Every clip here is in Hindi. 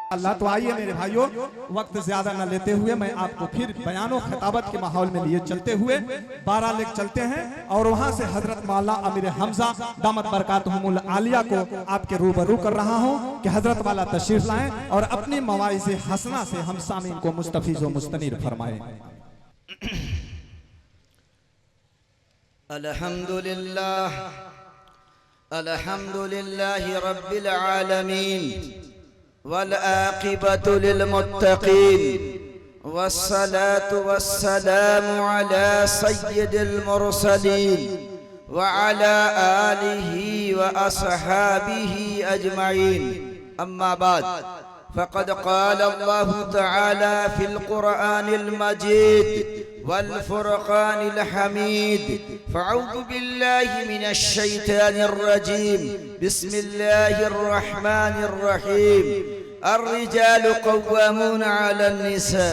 अल्लाह। तो आइए मेरे भाइयों, वक्त ज्यादा न लेते हुए मैं आपको फिर बयानों खिताबत के माहौल में लिए चलते हुए 12 लेख चलते हैं और वहां से हजरत मौला अमीर हमजा दामत बरकातहुमुल आलिया को आपके रूबरू कर रहा हूं कि हजरत वाला तशरीफ लाएं और अपनी मवाइज़ हसना से हम सामीन को मुस्तफीज व मुस्तनीर फरमाएं। अल्हम्दुलिल्लाह अल्हम्दुलिल्लाहि रब्बिल आलमीन वल आक़िबतु लिल मुत्तक़ीन वस्सलातु वस्सलामु अला सय्यिदिल मुरसलीन व अला आलिहि व अस्हाबिहि अजमईन। अम्मा बाद फ़क़द क़ाल अल्लाहु तआला फ़िल क़ुरआनिल मजीद वल फ़ुरक़ानिल हमीद। फ़अऊज़ु बिल्लाहि मिनश शैतानिर रजीम। बिस्मिल्लाहिर रहमानिर रहीम। अर्रिजालु क़व्वामूना अलन निसा।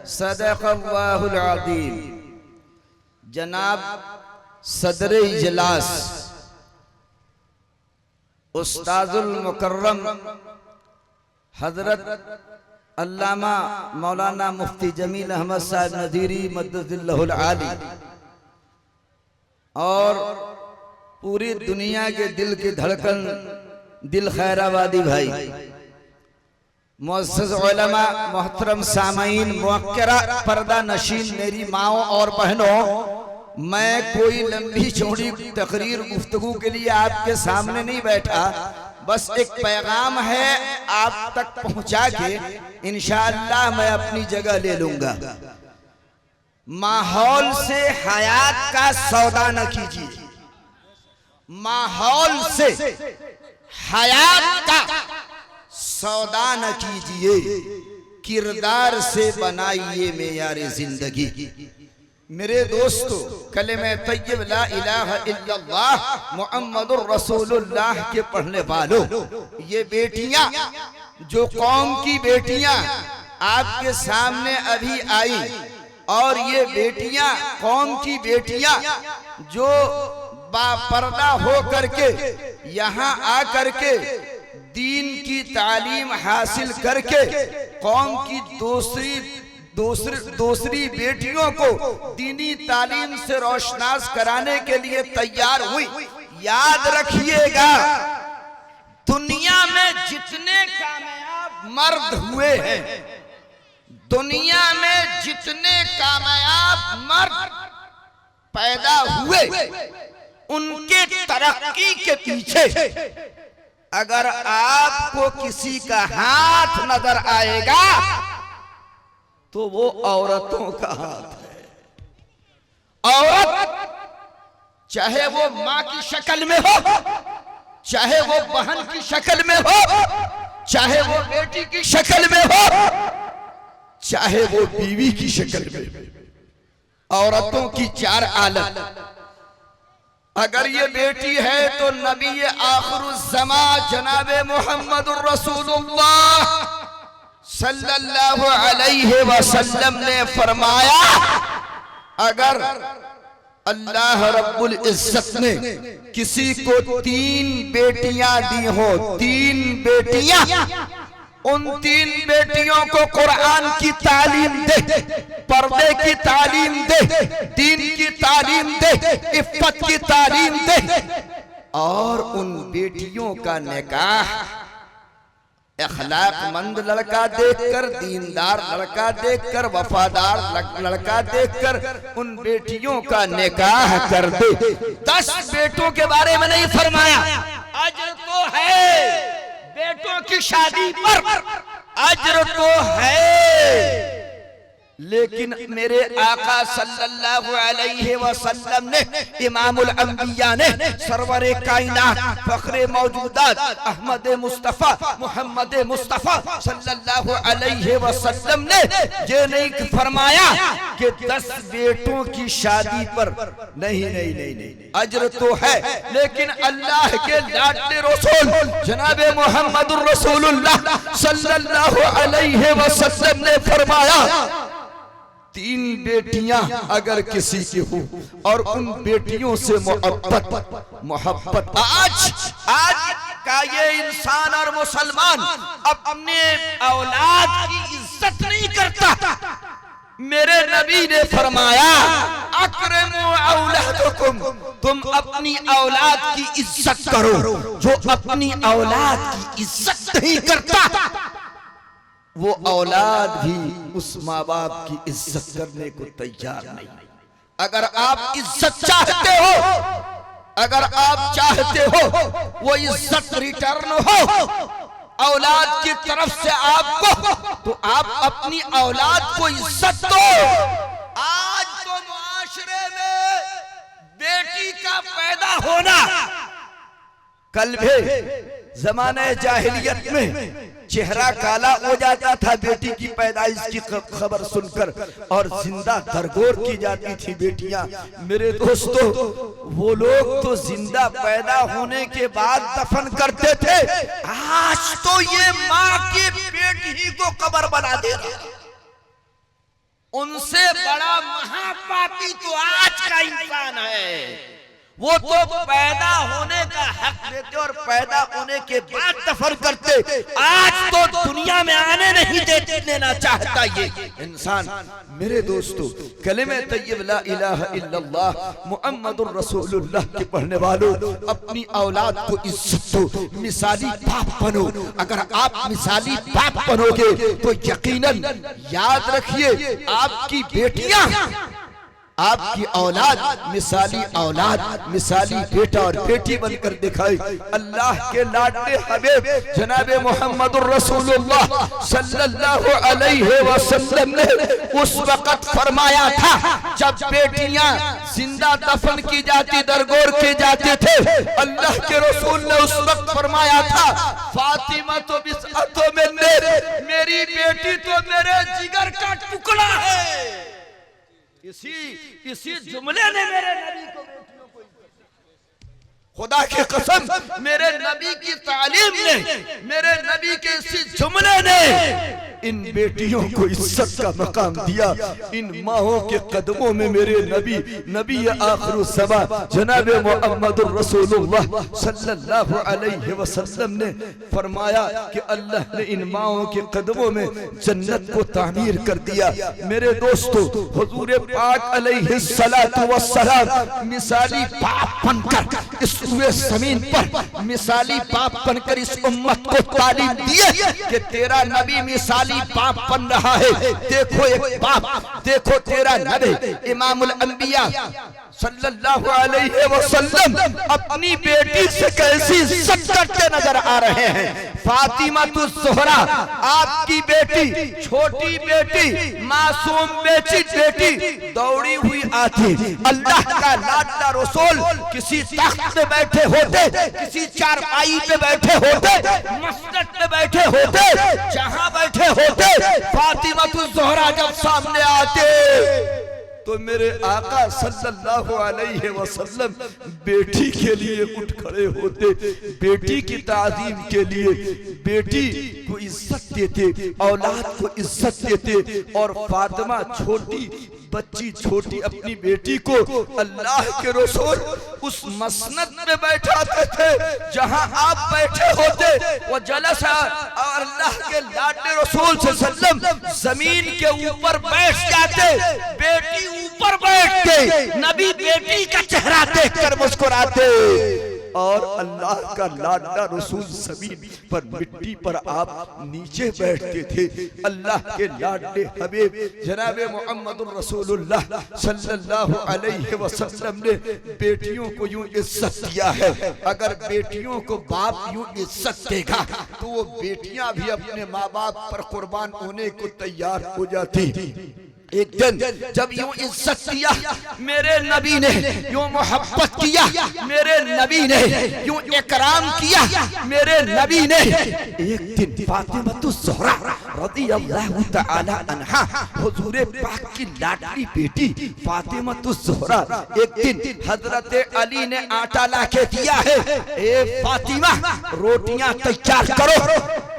सदक़ल्लाहुल अज़ीम। जनाब सदर इजलास उस्ताजुल मुकर्रम हजरत अल्लामा मौलाना मुफ्ती जमील अहमद साहब नज़ीरी मद्दसिल्लाहुल आली और पूरी दुनिया के दिल की धड़कन दिल खैराबादी भाई, मुअज़्ज़ज़ उलमा, मोहतरम सामईन, मुअक्करा पर्दा नशीन मेरी माओ और बहनों, मैं कोई लंबी चौड़ी तकरीर गुफ्तगू के लिए आपके सामने नहीं बैठा, बस एक पैगाम है आप तक पहुंचा के इंशाअल्लाह मैं अपनी जगह ले लूंगा। माहौल से हयात का सौदा न कीजिए, माहौल से हयात का सौदा न कीजिए, किरदार से बनाइए मेयारे जिंदगी। मेरे दोस्तों, कलिमे तय्यब ला इलाहा इल्लल्लाह मुहम्मदुर रसूलुल्लाह के पढ़ने वालों, ये बेटियां जो कौम की बेटियां आपके सामने अभी आई, और ये बेटियां कौम की बेटियां जो बापर्दा हो करके यहाँ आ करके दीन की तालीम हासिल करके कौम की दूसरी बेटियों को दीनी तालीम से रोशनास कराने के लिए तैयार हुई। याद रखिएगा, दुनिया में जितने कामयाब मर्द हुए हैं, दुनिया में जितने कामयाब मर्द पैदा हुए, उनके तरक्की के पीछे अगर आपको किसी का हाथ नजर आएगा तो वो औरतों का हाथ है। औरत चाहे वो माँ की शक्ल में हो, चाहे वो बहन की शक्ल में हो, चाहे वो बेटी की शक्ल में हो, चाहे वो बीवी की शक्ल में, औरतों की चार आलम। अगर ये बेटी है तो नबी आखिरुज़्ज़मा जनाबे मुहम्मदुर रसूलुल्लाह सल्लल्लाहु अलैहि वसल्लम ने फरमाया, अगर अल्लाह रब्बुल इज्जत ने किसी को 3 बेटियां दी हो, 3 बेटियां, उन 3 बेटियों को कुरान की तालीम दे, पर्दे की तालीम दे, दीन की तालीम दे, इफ्फत की तालीम दे, और उन बेटियों का निकाह अखलाकमंद लड़का देखकर, दीनदार लड़का देखकर, वफादार लड़का देखकर उन बेटियों का निकाह कर दे। 10 बेटों के बारे में नहीं फरमाया, अज्र तो है बेटों की शादी पर, अज्र तो है, लेकिन मेरे आका सल्लल्लाहु अलैहि वसल्लम ने, इमामुल अंबिया ने, सरवरे कायनात, फखरे मौजूदात, अहमद मुस्तफ़ा, मोहम्मद मुस्तफ़ा सल्लल्लाहु अलैहि वसल्लम ने ये नहीं फरमाया कि 10 बेटों की शादी पर, नहीं नहीं नहीं नहीं, अज्र तो है, लेकिन अल्लाह के लाडले रसूल जनाबे मुहम्मदुर रसूलुल्लाह सल्लल्लाहु अलैहि वसल्लम ने फरमाया, 3 बेटियां अगर किसी की हो और उन बेटियों से मोहब्बत, आज का ये इंसान और मुसलमान अपने औलाद की इज्जत नहीं करता। मेरे नबी ने फरमाया अकरमु औलादकुम, तुम अपनी औलाद की इज्जत करो। जो अपनी औलाद की इज्जत नहीं करता वो औलाद भी उस माँ बाप की इज्जत करने को तैयार नहीं। अगर आप इज्जत चाहते हो, अगर आप चाहते हो वो इज्जत रिटर्न हो औलाद की तरफ से आपको, तो आप अपनी औलाद को इज्जत दो। आज तो मुआशरे में बेटी का पैदा होना, कल भी जमाने जाहिलियत में चेहरा काला हो जाता था बेटी की पैदाइश की खबर सुनकर, और जिंदा दरगोर की जाती थी बेटियां। मेरे दोस्तों, वो लोग तो जिंदा पैदा होने के बाद दफन करते थे, आज तो ये माँ के पेट ही को कब्र बना दे रहा। उनसे बड़ा महापापी तो आज का इंसान है। वो तो पैदा होने का हक देते और पैदा होने के बाद दफन करते। आज तो दुनिया में आने नहीं देना चाहता ये इंसान। मेरे दोस्तों, कलिमे तय्यब ला इलाहा इल्लल्लाह मुहम्मदुर रसूलुल्लाह के पढ़ने वालों, अपनी औलाद को इज्जत दो, मिसाली बाप बनो। अगर आप मिसाली बाप बनोगे तो यकीनन याद रखिए आपकी बेटियां, आपकी औलाद मिसाली बेटा और बेटी बनकर दिखाई। अल्लाह के लाडले हबीब जनाबे मोहम्मदुर रसूलुल्लाह सल्लल्लाहु अलैहि वसल्लम ने उस वक्त फरमाया था जब बेटियां जिंदा दफन की जाती, दरगोर के जाते थे, अल्लाह के रसूल ने उस वक्त फरमाया था फातिमा तो बिस्अतो में मेरी बेटी तो मेरे जिगर का टुकड़ा है। इसी जुमले ने मेरे नबी को, खुदा की कसम, मेरे नबी की तालीम ने, मेरे नबी के इसी जुमले ने इन बेटियों को इज्जत का मकाम दिया। इन माहों के कदमों में मेरे नबी आखिरुज़्ज़मा जनाबे मुहम्मदुर रसूलुल्लाह सल्लल्लाहु अलैहि वसल्लम ने फरमाया कि अल्लाह ने इन माहों के कदमों में जन्नत को तामीर कर दिया। मेरे दोस्तों, हुजूर पाक अलैहिस्सलातु वस्सलाम मिसाली बाप बनकर इस ज़मीन पर मिसाली बाप बनकर इस उम्मत को तालीम दिए कि तेरा नबी मिसाली बाप बन रहा है। देखो एक बाप, देखो तेरा नबी इमामुल अंबिया सल्लल्लाहु अलैहि वसल्लम अपनी बेटी से कैसी इज्जत करते नजर आ रहे हैं। फातिमा तुज ज़ोहरा, आपकी बेटी, छोटी बेटी, मासूम बेटी दौड़ी हुई आती। अल्लाह का लाडला रसूल किसी तख्त पे बैठे होते, किसी चारपाई पे बैठे होते, मस्जिद पे बैठे होते, जहां बैठे होते, फातिमा तुज ज़ोहरा जब सामने आते तो मेरे आका सल्लल्लाहु अलैहि वसल्लम बेटी के लिए उठ खड़े होते, बेटी की ताज़ीम के लिए, बेटी को इज्जत देते, औलाद को इज्जत देते। और फातिमा छोटी बच्ची, छोटी अपनी बेटी को अल्लाह के रसूल उस मसनद में बैठाते थे जहां आप बैठे होते। वो जलसा और अल्लाह के लाडले रसूल सल्लल्लाहु अलैहि वसल्लम जमीन के ऊपर बैठ जाते, बेटी ऊपर बैठ के नबी बेटी का चेहरा देखकर मुस्कुराते। और अल्लाह का लाडला रसूल जमीन पर, मिट्टी पर, आप नीचे बैठते थे। अल्लाह के लाडले हबीब जनाबे मुहम्मदुर रसूलुल्लाह सल्लल्लाहु अलैहि वसल्लम ने बेटियों को यूं इज्जत दिया है। अगर बेटियों को बाप यूं इज्जत देगा तो वो बेटियां भी अपने माँ बाप पर कुर्बान होने को तैयार हो जाती। एक दिन जब यूं इज्जत किया मेरे नबी ने, यूं मोहब्बत किया मेरे नबी ने, यूं इकराम किया मेरे नबी ने, एक दिन फातिमा तुज ज़ोहरा रज़ियल्लाहु तआला अन्हा, हुजूर पाक की लाडली बेटी फातिमा तुज ज़ोहरा, एक दिन हजरत अली ने आटा लाके दिया है, ए फातिमा रोटियां तैयार करो।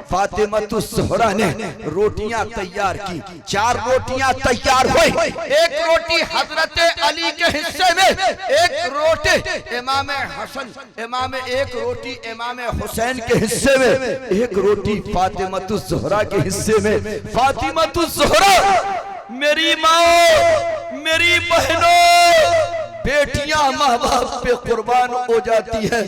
फातिमा तुज ज़ोहरा ने रोटियां तैयार की, 4 रोटियां तैयार हुई। एक रोटी हजरत अली के हिस्से में, एक रोटी इमाम हसन, इमाम एक रोटी इमाम हुसैन के हिस्से में, एक रोटी फातिमतुज़ ज़हरा के हिस्से में। फातिमतुज़ ज़हरा, मेरी माँ, मेरी बहनों, बेटियां माँ बाप पे कुर्बान हो जाती है।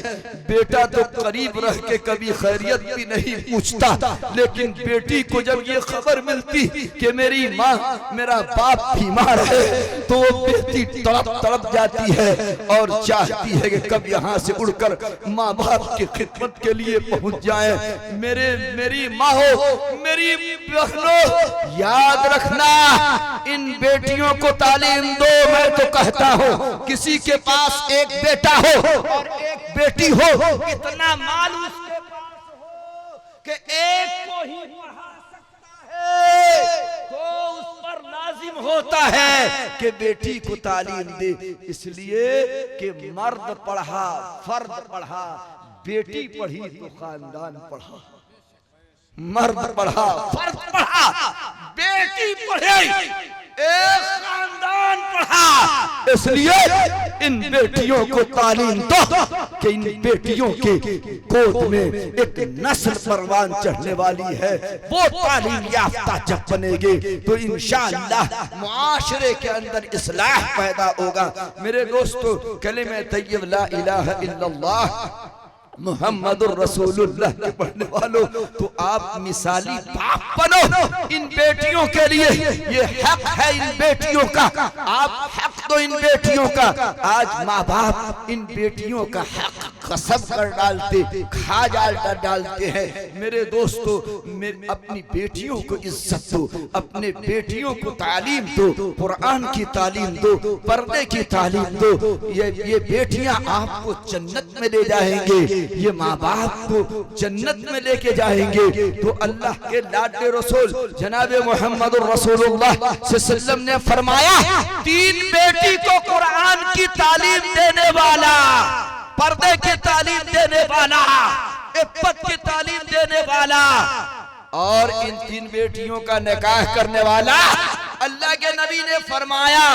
बेटा तो करीब रह के कभी खैरियत भी नहीं पूछता, लेकिन बेटी को जब ये खबर मिलती कि मेरी माँ, मेरा बाप बीमार है, तो वो बेटी तड़प तड़प जाती है और चाहती है कि कब यहाँ से उड़कर माँ बाप की खिदमत के लिए पहुँच जाए। मेरी माँ हो, मेरी बहनों, याद रखना, इन बेटियों को तालीम दो। मैं तो कहता हूँ किसी के पास एक बेटा हो और एक बेटी हो, इतना माल उसके पास हो कि एक को ही पढ़ा सकता है, तो उस पर लाजिम होता है कि बेटी को तालीम दे। इसलिए कि मर्द पढ़ा, फर्द पढ़ा, बेटी पढ़ी तो खानदान पढ़ा। मर्द पढ़ा, फर्द पढ़ा, बेटी पढ़े, एक खानदान पढ़ा। इसलिए इन बेटियों को तालीम दो कि इन बेटियों के गोद में एक नस्ल परवान चढ़ने वाली है। वो तालीम याफ्ता जब बनेगी तो इंशाअल्लाह मुआशरे के अंदर इस्लाह पैदा होगा। मेरे दोस्तों, कलिमे तय्यब ला इलाहा इल्लल्लाह मुहम्मदुर रसूलुल्लाह के पढ़ने वालों, तो आप मिसाली बाप बनो इन बेटियों के लिए। ये हक है इन बेटियों का, आप हक दो इन बेटियों का। आज माँ बाप इन बेटियों का हक कसब कर डालते, खा डालते हैं। मेरे दोस्तों, अपनी बेटियों को इज्जत दो, अपने बेटियों को तालीम दो, कुरान की तालीम दो, पर्दे की तालीम दो। ये बेटियां आपको जन्नत में ले जाएंगे, ये माँ बाप को जन्नत में लेके जाएंगे। तो अल्लाह के लाडले रसूल जनाब मोहम्मद रसूलुल्लाह सल्लल्लाहु अलैहि वसल्लम ने फरमाया, तीन बेटी को कुरान की तालीम देने वाला, पर्दे की तालीम देने वाला, इफ्फत की तालीम देने वाला और इन तीन बेटियों का निकाह करने वाला, अल्लाह के नबी ने फरमाया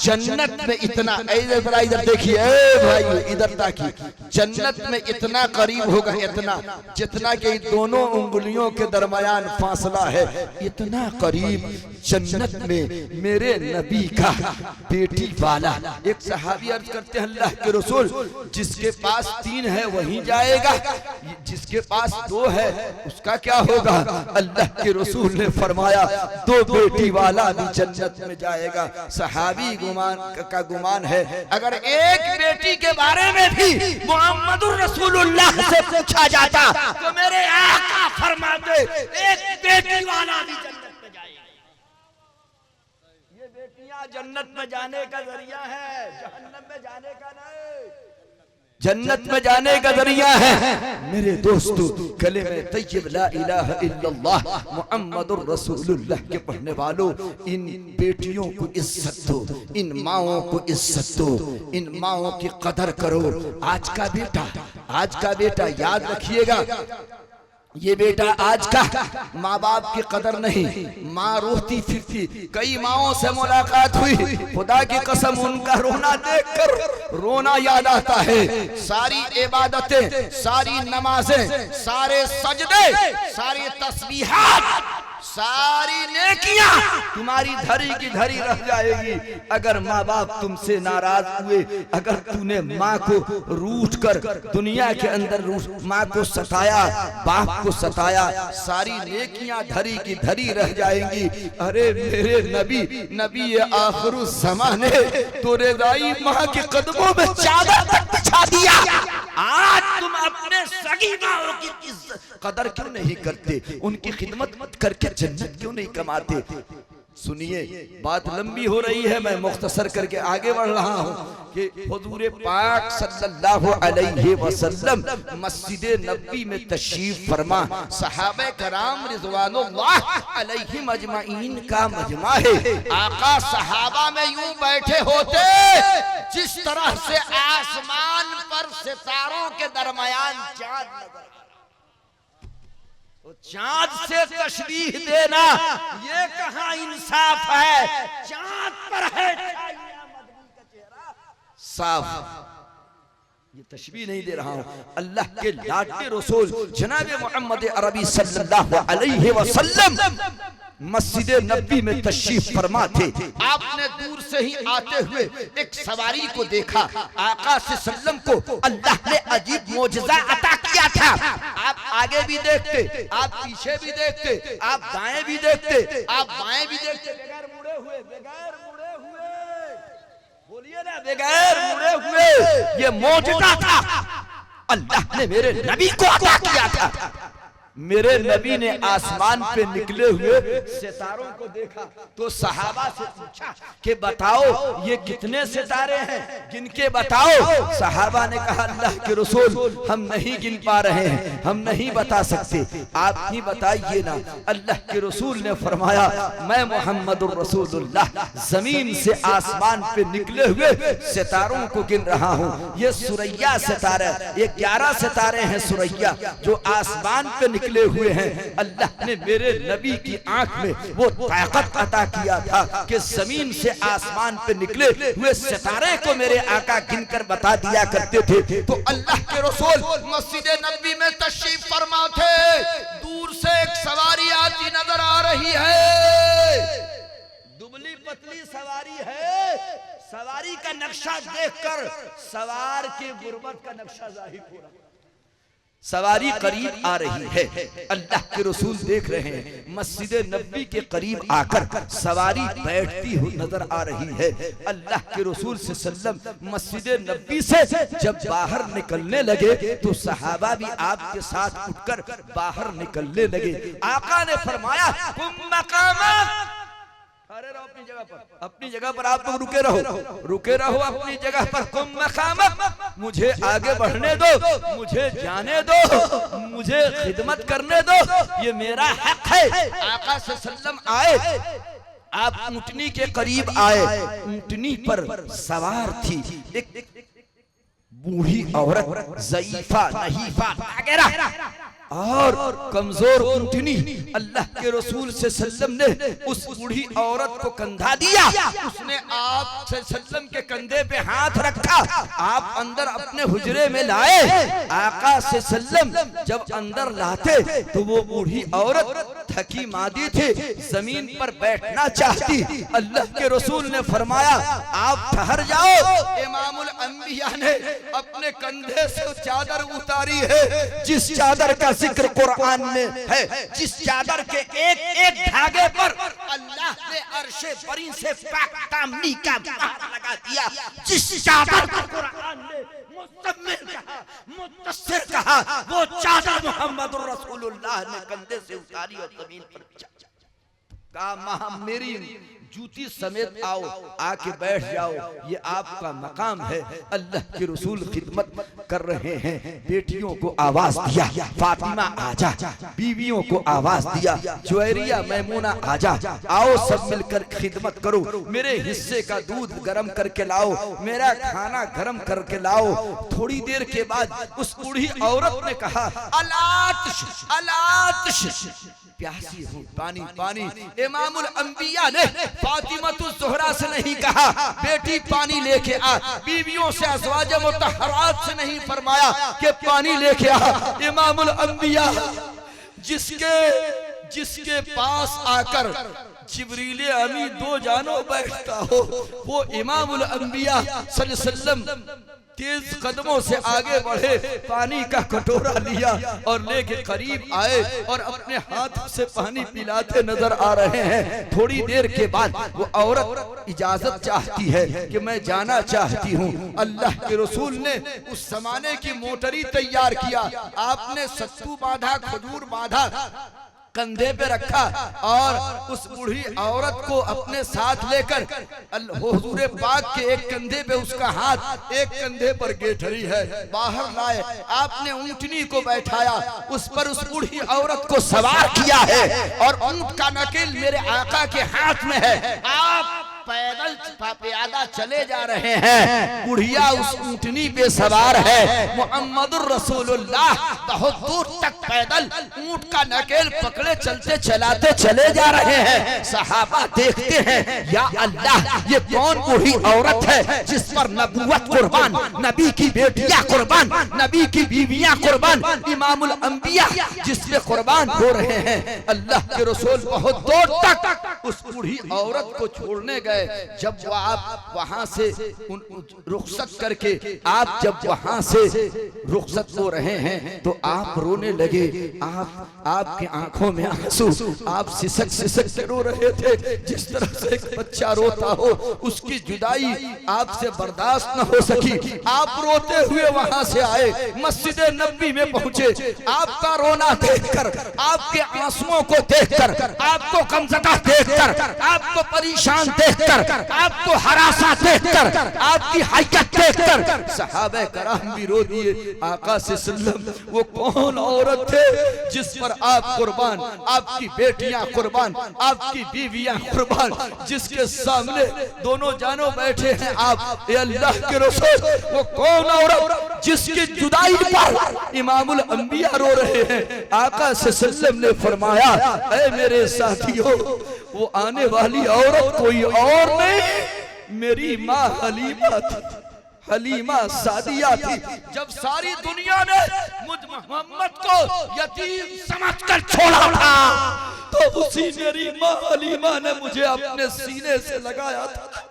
जन्नत में इतना, इधर देखिए भाई, इधर ताकि, जन्नत में इतना करीब होगा, इतना जितना कि दोनों उंगलियों के दरमियान फासला है, इतना करीब जन्नत में मेरे नबी का बेटी वाला। एक सहाबी अर्ज करते हैं, अल्लाह के रसूल, जिसके पास तीन है वही जाएगा, जिसके पास दो है उसका क्या होगा? अल्लाह के रसूल ने फरमाया दो बेटी वाला भी जन्नत में जाएगा। सहाबी का गुमान है, अगर एक बेटी के बारे में भी मुहम्मदुर रसूलुल्लाह से पूछा जाता तो मेरे आका फरमाते एक बेटी वाला भी जन्नत में जाएगा। ये बेटियां जन्नत में जाने का जरिया है, जहन्नम में जाने का नहीं, जन्नत में जाने का जरिया है। मेरे दोस्तों, कलिमे तय्यब ला इलाहा इल्लल्लाह मुहम्मदुर रसूलुल्लाह के पढ़ने वालों, इन बेटियों को इज्जत दो, इन माओं को इज्जत दो, इन माओं की कदर करो। आज का बेटा याद रखिएगा, ये बेटा आज का माँ बाप की कदर नहीं, माँ रोती फिरती। कई माओं से मुलाकात हुई, खुदा की कसम उनका रोना देखकर रोना याद आता है। सारी इबादतें, सारी नमाजें, सारे सजदे, सारी तस्बीहात, सारी नेकियां तुम्हारी धरी की धरी रह जाएगी अगर माँ बाप तुमसे नाराज हुए। अगर तूने माँ को रूठ कर दुनिया के अंदर माँ को सताया, बाप को सताया, सारी नेकियां धरी की धरी रह जाएंगी। अरे मेरे नबी आखिरुज़ ज़माने तो रेज़ाई माँ के कदमों में चादर तक बिछा दिया। आज तुम अपने सगी माओ की कदर क्यों नहीं करते, उनकी खिदमत करके जन्नत क्यों नहीं कमाते? सुनिए, बात लंबी हो रही है, मैं मुख्तसर करके आगे बढ़ रहा हूँ कि हुजूर पाक सल्लल्लाहु अलैहि वसल्लम मस्जिद नबी में तशरीफ फरमा, सहाबे कराम रिज़वानुल्लाह अलैहिम अजमईन का मजमा है। आका सहाबा में यूं बैठे होते जिस तरह से आसमान पर सितारों के दरमियान चांद नजर, तो चांद से तशरीह देना ये कहाँ इंसाफ है? चांद पर है चेहरा साफ, ये तशबीह नहीं दे रहा हूं, अल्लाह के लाडले रसूल जनाब मोहम्मद अरबी सल्लल्लाहु अलैहि वसल्लम मस्जिद नबी में तशरीफ फरमा थे। आपने दूर से ही आते हुए एक सवारी को देखा। आका सल्लम को अल्लाह ने अजीब मोजज़ा अता किया था। आप आगे भी देखते, आप पीछे भी देखते, आप दाएं भी देखते, आप बाएं भी देखते, बगैर मुड़े हुए, बगैर मुड़े हुए, बोलिए ना, बगैर मुड़े हुए। ये मोजज़ा था, अल्लाह ने मेरे नबी को अता किया था। मेरे नबी ने आसमान पे निकले हुए सितारों को देखा तो सहाबा से पूछा कि बताओ ये कितने सितारे हैं, गिन के बताओ। सहाबा ने कहा अल्लाह के रसूल हम नहीं गिन पा रहे हैं, हम नहीं बता सकते, आप ही बताइए ना। अल्लाह के रसूल ने फरमाया मैं मोहम्मदुर रसूलुल्लाह जमीन से आसमान पे निकले हुए सितारों को गिन रहा हूँ। ये सुरैया सितारे, ये 11 सितारे हैं सुरैया जो आसमान पे निकले हुए हैं। अल्लाह ने मेरे नबी की आंख में वो ताकत अता किया था कि जमीन से आसमान पे निकले हुए सितारे को मेरे आका गिनकर बता दिया करते थे। तो अल्लाह के रसूल मस्जिद नबी में तशरीफ फरमा थे। दूर से एक सवारी आती नजर आ रही है, दुबली पतली सवारी है। सवारी का नक्शा देखकर सवार के गुर्बत का नक्शा जाहिर हो रहा। सवारी करीब आ रही है, अल्लाह के रसूल देख रहे हैं। मस्जिद नबी के करीब आकर सवारी बैठती हुई नजर आ रही है। अल्लाह के रसूल सल्लल्लाहु मस्जिद नबी से जब बाहर निकलने लगे तो सहाबा भी आपके साथ उठकर बाहर निकलने लगे। आका ने फरमाया कुम मकामक, अरे रहो अपनी जगह पर, अपनी जगह पर आप लोग रुके रहो, रुके रहो अपनी जगह पर। कुम मकामक, मुझे आगे बढ़ने दो, मुझे जाने दो, मुझे खिदमत करने दो, ये मेरा हक है। आका सल्लम आए, आप ऊंटनी के करीब आए। ऊंटनी पर सवार थी एक बूढ़ी औरत, ज़ईफा नहीफा वगैरह और कमजोर ऊंटनी। अल्लाह के रसूल से सल्लम ने उस बूढ़ी औरत को कंधा दिया। उसने आप से सल्लम के कंधे पे हाथ रखा, आप अंदर अपने हुजरे में लाए। आका से सल्लम जब अंदर लाते तो वो बूढ़ी औरत थकी मादी थी, जमीन पर बैठना चाहती। अल्लाह के रसूल ने फरमाया आप ठहर जाओ। इमामुल अंबिया ने अपने कंधे से चादर उतारी है, जिस चादर का जिक्र कुरान में है, जिस चादर के एक एक धागे पर अल्लाह ने अर्शे बरी से पाक दामनी का पहरा लगा दिया, जिस चादर को कुरान ने मुस्तमिल कहा, मुत्तसिर कहा, वो चादर मोहम्मद रसूलुल्लाह ने कंधे से उतारी और जमीन पर कहा मेरी जूती समेत आओ, आके बैठ जाओ, ये आपका मकाम है। अल्लाह के रसूल खिदमत कर रहे हैं। बेटियों को आवाज दिया फातिमा आजा, बीवियों को आवाज दिया जुवैरिया मैमूना आजा, आओ सब मिलकर खिदमत करो, मेरे हिस्से का दूध गर्म करके लाओ, मेरा खाना गर्म करके लाओ। थोड़ी देर के बाद उस बूढ़ी औरत ने कहा अलातिश अलातिश, प्यासी हूँ, पानी पानी। इमामुल अंबिया ने फातिमतुज़ ज़हरा से नहीं कहा बेटी पानी लेके आ, बीवियों से अज़वाज मुतहहरात से नहीं फरमाया कि पानी लेके आ। इमामुल अंबिया जिसके पास आकर जिब्रील अमी दो जानो बैठता हो, वो इमामुल अंबिया सल्लल्लाहु अलैहि वसल्लम तेज कदमों से आगे बढ़े, पानी का कटोरा लिया और लेके करीब आए और अपने हाथ से पानी पिलाते नजर आ रहे हैं। थोड़ी देर के बाद वो औरत इजाजत चाहती है कि मैं जाना चाहती हूँ। अल्लाह के रसूल ने उस जमाने की मोटरी तैयार किया, आपने सत्तू बांधा, खजूर बांधा, कंधे पे रखा और उस बूढ़ी औरत को अपने साथ लेकर हुजूर पाक के एक कंधे पे उसका हाथ, एक कंधे पर गेठरी है, बाहर लाए। आपने ऊंटनी को बैठाया, उस पर उस बूढ़ी औरत को सवार किया है और ऊंट का नकील मेरे आका के हाथ में है। आप पैदल प्यादा चले जा रहे हैं, बुढ़िया उस ऊंटनी पे सवार है, मुहम्मदुर रसूलुल्लाह बहुत दूर तक पैदल ऊंट का नकेल पकड़े चलते चलाते चले जा रहे हैं। सहाबा देखते हैं, या अल्लाह ये कौन बूढ़ी औरत है जिस पर नबूवत कुर्बान, नबी की बेटियां कुर्बान, नबी की बीवियां कुर्बान, इमामुल अंबिया जिस पे कुर्बान हो रहे हैं। अल्लाह के रसूल बहुत दूर तक उस बूढ़ी औरत को छोड़ने गए। जब वो आप वहां से रुखसत करके आप जब वहां से रुखसत हो रहे हैं तो आप रोने लगे। आपके आंखों में आंसू, आप सिसक सिसक के रो रहे थे जिस तरह से एक बच्चा रोता हो। उसकी जुदाई आपसे बर्दाश्त न हो सकी। आप रोते हुए वहां से आए, मस्जिद नबी में पहुंचे। आपका रोना देखकर, आपके आंसुओं को देखकर, आपको गमज़दा देखकर, आपको परेशान देखकर, आपको हरासा देखकर, आपकी हकीकत देखकर सहाबे कराम भी रो दिए। आका सल्लल्लाहु, वो कौन औरत थे जिस पर आप कुर्बान, आपकी बेटियां कुर्बान, आपकी बीवियां कुर्बान, जिसके सामने दोनों जानों बैठे हैं आप, ए अल्लाह के रसूल, वो कौन औरत जिसकी जुदाई पर इमामुल अंबिया रो रहे हैं। आका सल्लल्लाहु ने फरमाया, ऐ मेरे साथियों, वो आने वाली औरत कोई और नहीं, मेरी माँ हलीमा थी, हलीमा सादिया थी। जब सारी दुनिया ने मुझ मोहम्मद को यतीम समझकर छोड़ा था, तो उसी मेरी माँ हलीमा ने मुझे अपने सीने से लगाया था।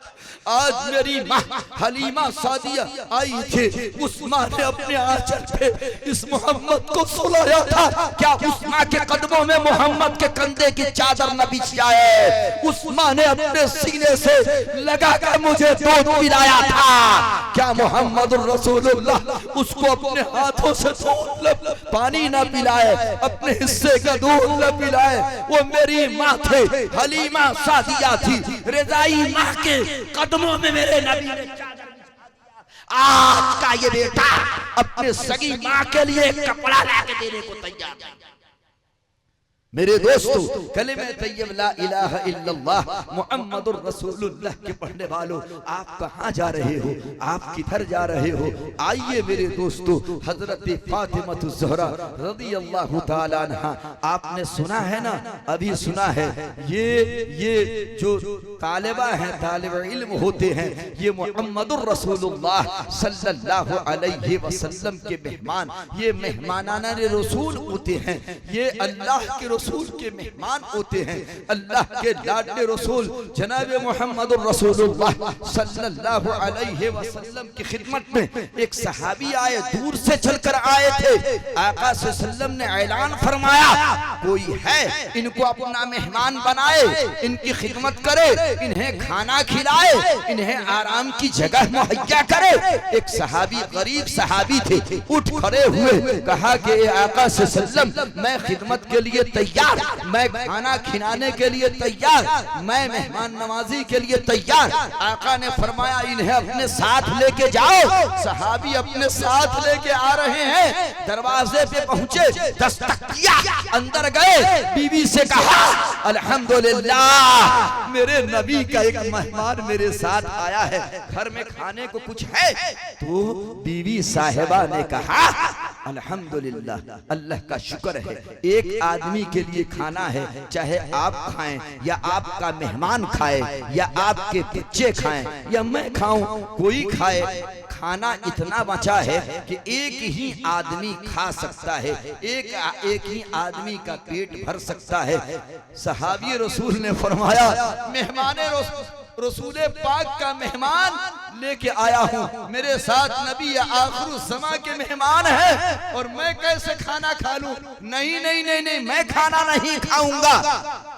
आज मेरी माँ हलीमा सादिया आई थी, उस माँ ने अपने आंचल पे इस मोहम्मद को सुलाया था। क्या उस माँ के कदमों में मोहम्मद के कंधे की चादर न बिछ जाए? उस माँ ने अपने सीने से लगाकर मुझे दूध पिलाया था। क्या मोहम्मद रसूलुल्लाह उसको अपने हाथों से पानी न पिलाए, अपने हिस्से का दूध न पिलाए? वो मेरी माँ थे, हलीमा सादिया थी। रज़ाई माँ के कदमों में मेरे नबी ने चादर। आज का ये बेटा अपने सगी माँ के लिए कपड़ा लाके देने को तैयार है। मेरे दोस्तों, कलिमे तय्यब ला इलाहा इल्लल्लाह मुहम्मदुर रसूलुल्लाह के पढ़ने वालों, आप कहाँ जा रहे हो? आप किधर जा रहे हो? आइए मेरे दोस्तों, हजरत फातिमा ज़हरा रज़ियल्लाहु ताला अन्हा, आपने सुना है ना, अभी सुना है, ये जो तालिबा हैं, तालिब इल्म होते हैं, ये मुहम्मदुर रसूलुल्लाह सल्लल्लाहु अलैहि वसल्लम के मेहमान, ये मेहमानाना रसूल होते हैं, ये अल्लाह के रसूल के मेहमान होते हैं। अल्लाह के लाडले रसूल जनाब मोहम्मद रसूलुल्लाह सल्लल्लाहु अलैहि वसल्लम की खिदमत में एक सहाबी आए, दूर से चलकर आए थे। आका सल्लल्लाहु ने ऐलान फरमाया, कोई है इनको अपना मेहमान बनाए, इनकी खिदमत करे, इन्हें खाना खिलाए, इन्हें आराम की जगह मुहैया करे। एक सहाबी, गरीब सहाबी थे, उठ खड़े हुए, कहा कि आका सल्लल्लाहु मैं खिदमत के लिए तैयार, मैं खाना खिलाने के लिए तैयार, मैं मेहमान नवाजी के लिए तैयार। आका ने फरमाया, इन्हें अपने साथ लेके जाओ। सहाबी अपने साथ लेके आ रहे हैं, दरवाजे पे पहुंचे, दस्तक किया, अंदर गए, बीवी से कहा, अल्हम्दुलिल्लाह मेरे नबी का एक मेहमान मेरे साथ आया है, घर में खाने को कुछ है? तो बीवी साहिबा ने कहा, अल्हम्दुलिल्लाह, अल्लाह का शुक्र है, एक आदमी के लिए खाना है, चाहे आप खाएं या आपका मेहमान खाए या आपके बच्चे खाएं या मैं खाऊं, कोई खाए, खाना इतना बचा है कि एक ही आदमी खा सकता है, एक ही आदमी का पेट भर सकता है। सहाबी रसूल ने फरमाया, मेहमाने रसूले पाक का मेहमान लेके आया हूँ, मेरे साथ नबी आखिर समा के मेहमान है और मैं कैसे खाना खा लूं? नहीं नहीं नहीं नहीं, मैं खाना नहीं खाऊंगा।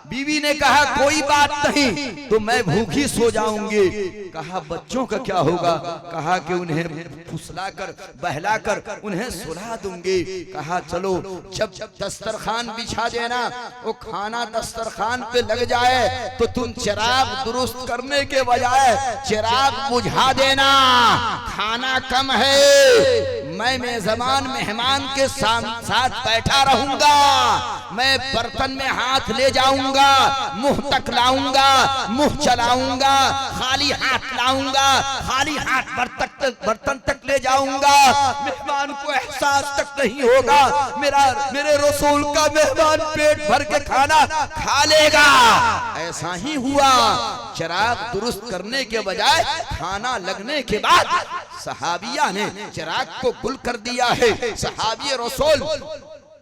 बीवी ने कहा, कोई बात नहीं, तो मैं भूखी सो जाऊंगी। कहा, बच्चों का क्या होगा? कहा कि उन्हें फुसलाकर बहलाकर उन्हें सुला दूंगी। कहा, चलो जब दस्तरखान बिछा देना, वो खाना दस्तरखान पे लग जाए तो तुम चिराग दुरुस्त करने के बजाय चिराग बुझा देना। खाना कम है, मैं मेजबान मेहमान के साथ बैठा रहूंगा, मैं बर्तन में हाथ ले जाऊंगा, मुंह तक लाऊंगा, मुंह चलाऊंगा, खाली हाथ लाऊंगा, खाली हाथ बर्तन तक ले जाऊंगा, मेहमान को एहसास तक नहीं होगा मेरे रसूल का मेहमान पेट भर के खाना खा लेगा। ऐसा ही हुआ, चिराग दुरुस्त करने के बजाय खाना लगने के बाद सहाबिया ने चिराग को गुल कर दिया है। सहाबी रसूल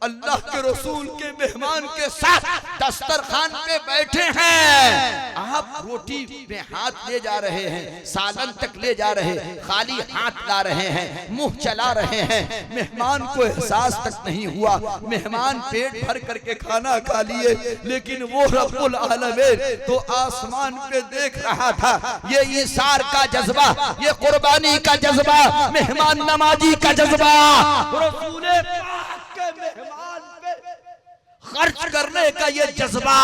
अल्लाह के रसूल के मेहमान के साथ दस्तरखान पे बैठे हैं, आप रोटी में हाथ ले जा रहे हैं, सालन तक ले जा रहे हैं, खाली हाथ ला रहे हैं, मुंह चला रहे हैं, मेहमान को एहसास तक नहीं हुआ, मेहमान पेट भर करके खाना खा लिए, लेकिन वो रब्बुल आलमीन तो आसमान पे देख रहा था। ये ईसार का जज्बा, ये कुर्बानी का जज्बा, मेहमान नमाजी का जज्बा, रसूल मेहमान पे खर्च करने का ये जज्बा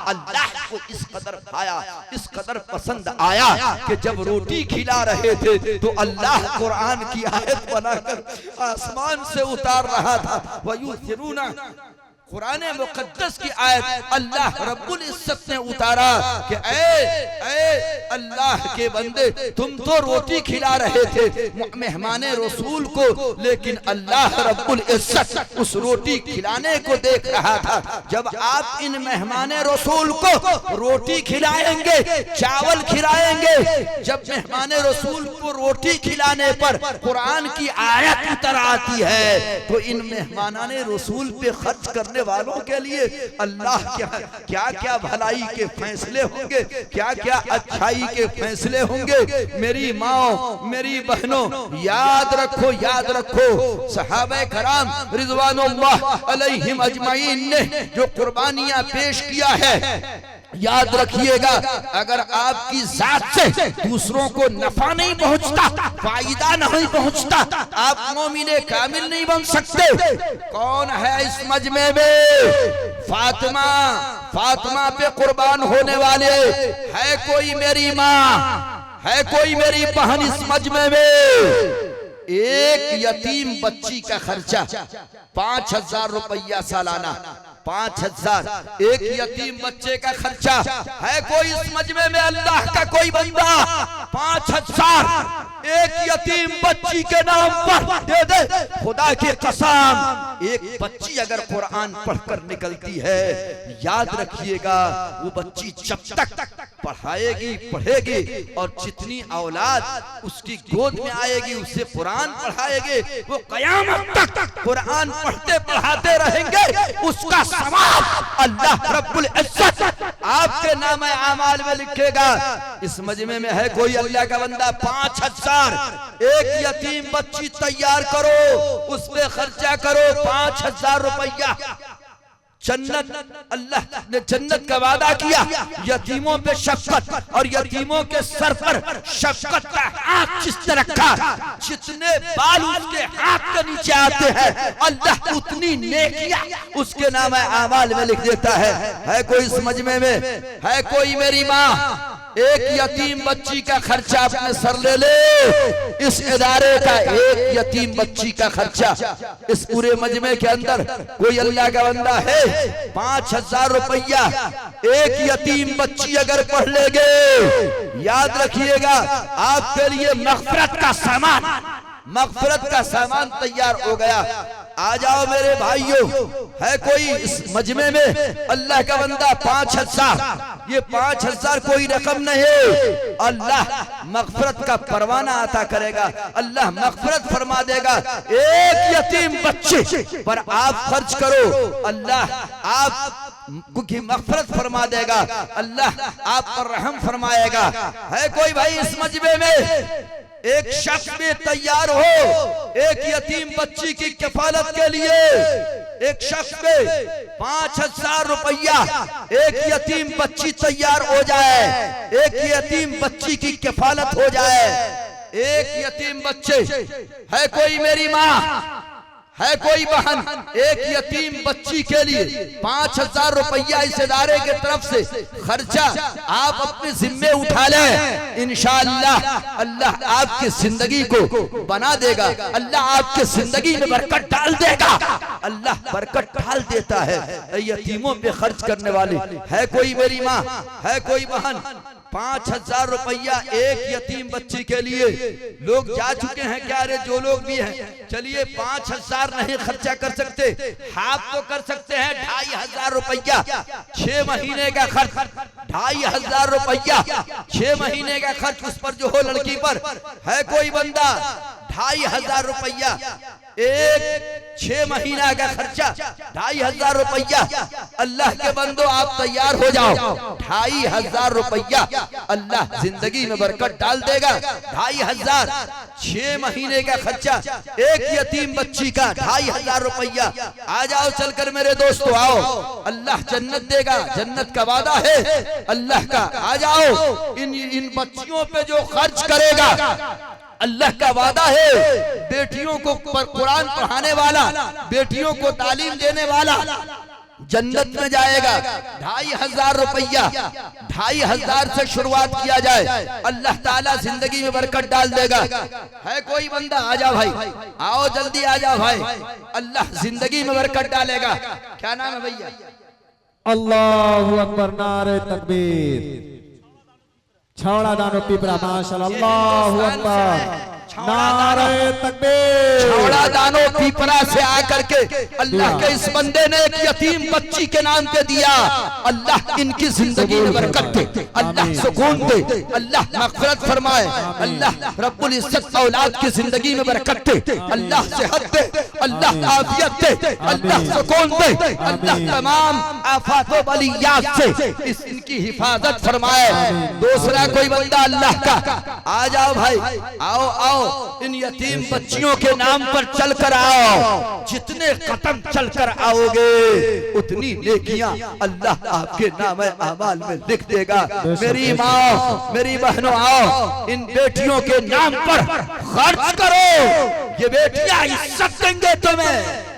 अल्लाह को इस कदर भाया, इस कदर पसंद आया कि जब रोटी खिला रहे थे तो अल्लाह कुरान की आयत बनाकर आसमान से उतार रहा था। वयुसिरूना कुरान मुकद्दस की आयत अल्लाह रब्बुल इज्जत ने उतारा कि ऐ अल्लाह के बंदे, तुम तो रोटी खिला रहे थे मेहमान रसूल को, लेकिन अल्लाह रब्बुल इज्जत उस रोटी खिलाने को देख रहा था। जब आप इन मेहमान रसूल को रोटी खिलाएंगे, चावल खिलाएंगे, जब मेहमान रसूल को रोटी खिलाने पर कुरान की आयत उतर आती है तो इन मेहमानान रसूल पे खर्च करने वालों के लिए अल्लाह क्या क्या भलाई के फैसले होंगे, क्या क्या अच्छाई के फैसले होंगे। मेरी माँ, मेरी बहनों, याद रखो, याद रखो, सहाबे कराम रिज़वानुल्लाह अलैहिम अजमईन ने जो कुर्बानियां पेश किया है, याद रखिएगा, अगर आपकी जात से दूसरों को नफा नहीं पहुंचता, फायदा नहीं पहुंचता, आप मोमिने कामिल नहीं बन सकते। कौन है इस मजमे में? फातिमा, फातिमा पे कुर्बान होने वाले है कोई मेरी माँ, है कोई मेरी बहन इस मजमे में? एक यतीम बच्ची का खर्चा 5,000 रुपया सालाना, 5,000 एक यतीम बच्चे का खर्चा है कोई इस मजमे में? अल्लाह का कोई बंदा 5,000 एक यतीम बच्ची के नाम पर दे दे, खुदा की कसम, एक बच्ची अगर कुरान पढ़कर निकलती है, याद रखिएगा वो बच्ची जब तक पढ़ाएगी, पढ़ेगी, और जितनी औलाद उसकी गोद में आएगी उसे कुरान पढ़ाएगी, वो कयामत तक कुरान पढ़ते पढ़ाते रहेंगे, उसका सवाब अल्लाह रब्बुल इज्जत आपके नाम आमाल में लिखेगा। इस मजमे में है कोई अल्लाह का बंदा? 5,000 एक यतीम बच्ची तैयार करो, उस पे खर्चा करो 5,000 रुपया। जन्नत, अल्लाह ने जन्नत का वादा किया, यतीमों पे शफकत, और यतीमों के सर पर शफकत का हाथ जिसने रखा, जितने बाल उसके हाथ के नीचे आते हैं, अल्लाह उतनी नेकियां उसके नाम आमाल में लिख देता है कोई इस मजमे में? है कोई मेरी माँ? एक यतीम बच्ची का खर्चा अपने सर ले ले, इस इदारे का एक यतीम बच्ची का खर्चा। इस पूरे मजमे के अंदर कोई अल्लाह का बंदा है? 5,000 रुपया एक यतीम बच्ची अगर पढ़ लेगे, याद रखिएगा आपके लिए मगफिरत का सामान, मगफिरत का सामान तैयार हो गया। आ जाओ मेरे भाइयों, है कोई इस मजमे में अल्लाह का बंदा? 5,000, ये 5,000 कोई रकम नहीं है, अल्लाह मगफिरत का परवाना अता करेगा, अल्लाह मगफिरत फरमा देगा। एक यतीम बच्चे पर आप खर्च करो, अल्लाह आप की मगफिरत फरमा देगा, अल्लाह आप पर रहम फरमाएगा। है कोई भाई इस मजमे में? एक शख्स भी तैयार हो एक यतीम बच्ची की कफालत के लिए? एक शख्स पे 5,000 रुपया एक यतीम बच्ची तैयार हो जाए, एक यतीम बच्ची की कफालत हो जाए, एक यतीम बच्चे। है कोई मेरी माँ? है कोई बहन एक यतीम बच्ची के लिए 5000 रुपया इस इदारे की तरफ से खर्चा आप अपने जिम्मे उठा लें, इंशाअल्लाह अल्लाह आपकी जिंदगी को बना देगा, अल्लाह आपके जिंदगी में बरकत डाल देगा। अल्लाह बरकत डाल देता है यतीमों पे खर्च करने वाले। है कोई मेरी माँ, है कोई बहन 5000 रुपया एक यतीम बच्ची के लिए लोग जा चुके हैं क्या? अरे जो लोग भी हैं चलिए 5000 नहीं खर्चा कर सकते, हाफ तो कर सकते हैं 2500 रुपया 6 महीने का खर्च, 2500 रुपया 6 महीने का खर्च उस पर जो हो लड़की पर। है कोई बंदा 2500 रुपया एक 6 महीना का खर्चा 2500 रुपया। अल्लाह के बंदो आप तैयार हो जाओ, 2500 रुपया अल्लाह जिंदगी में बरकत डाल देगा। 2500 6 महीने का खर्चा एक यतीम बच्ची का 2500 रुपया। आ जाओ चलकर मेरे दोस्तों, आओ अल्लाह जन्नत देगा, जन्नत का वादा है अल्लाह का। आ जाओ इन बच्चियों पे जो खर्च करेगा अल्लाह का वादा है, बेटियों को कुरान पढ़ाने वाला, बेटियों को तालीम देने वाला जन्नत में जाएगा। 2500 रुपया 2500 से शुरुआत किया जाए, अल्लाह ताला जिंदगी में बरकत डाल देगा। है कोई बंदा? आ जाओ भाई, आओ जल्दी आ जाओ भाई, अल्लाह जिंदगी में बरकत डालेगा। क्या नाम है भैया? अल्लाहु अकबर, नारे तकबीर। छौड़ा दानो पिपरा माशाअल्लाह, अल्लाहु अकबर, नारे तकबीर। छौड़ा दानो पिपरा से आकर के अल्लाह के इस बंदे ने एक यतीम बच्ची के नाम पे दिया। अल्लाह इनकी जिंदगी में बरकत दे, अल्लाह सुकून दे, अल्लाह मग़फ़िरत फरमाए, अल्लाह रब्बुल इज्जत औलाद की जिंदगी में बरकत दे, अल्लाह सेहत दे, अल्लाह आफियत दे, अल्लाह सुकून दे, अल्लाह तमाम आफात व बलियात से इनकी हिफाजत फरमाए। दूसरा कोई बंदा अल्लाह का, आ जाओ भाई, आओ आओ इन यतीम बच्चियों के नाम पर चल कर आओ। जितने कदम चल कर आओगे उतनी नेकियां अल्लाह आपके नाम अमाल में लिख देगा। मेरी माँ, मेरी बहनों, आओ इन बेटियों के नाम पर खर्च करो, ये बेटियां इज्जत देंगे तुम्हें।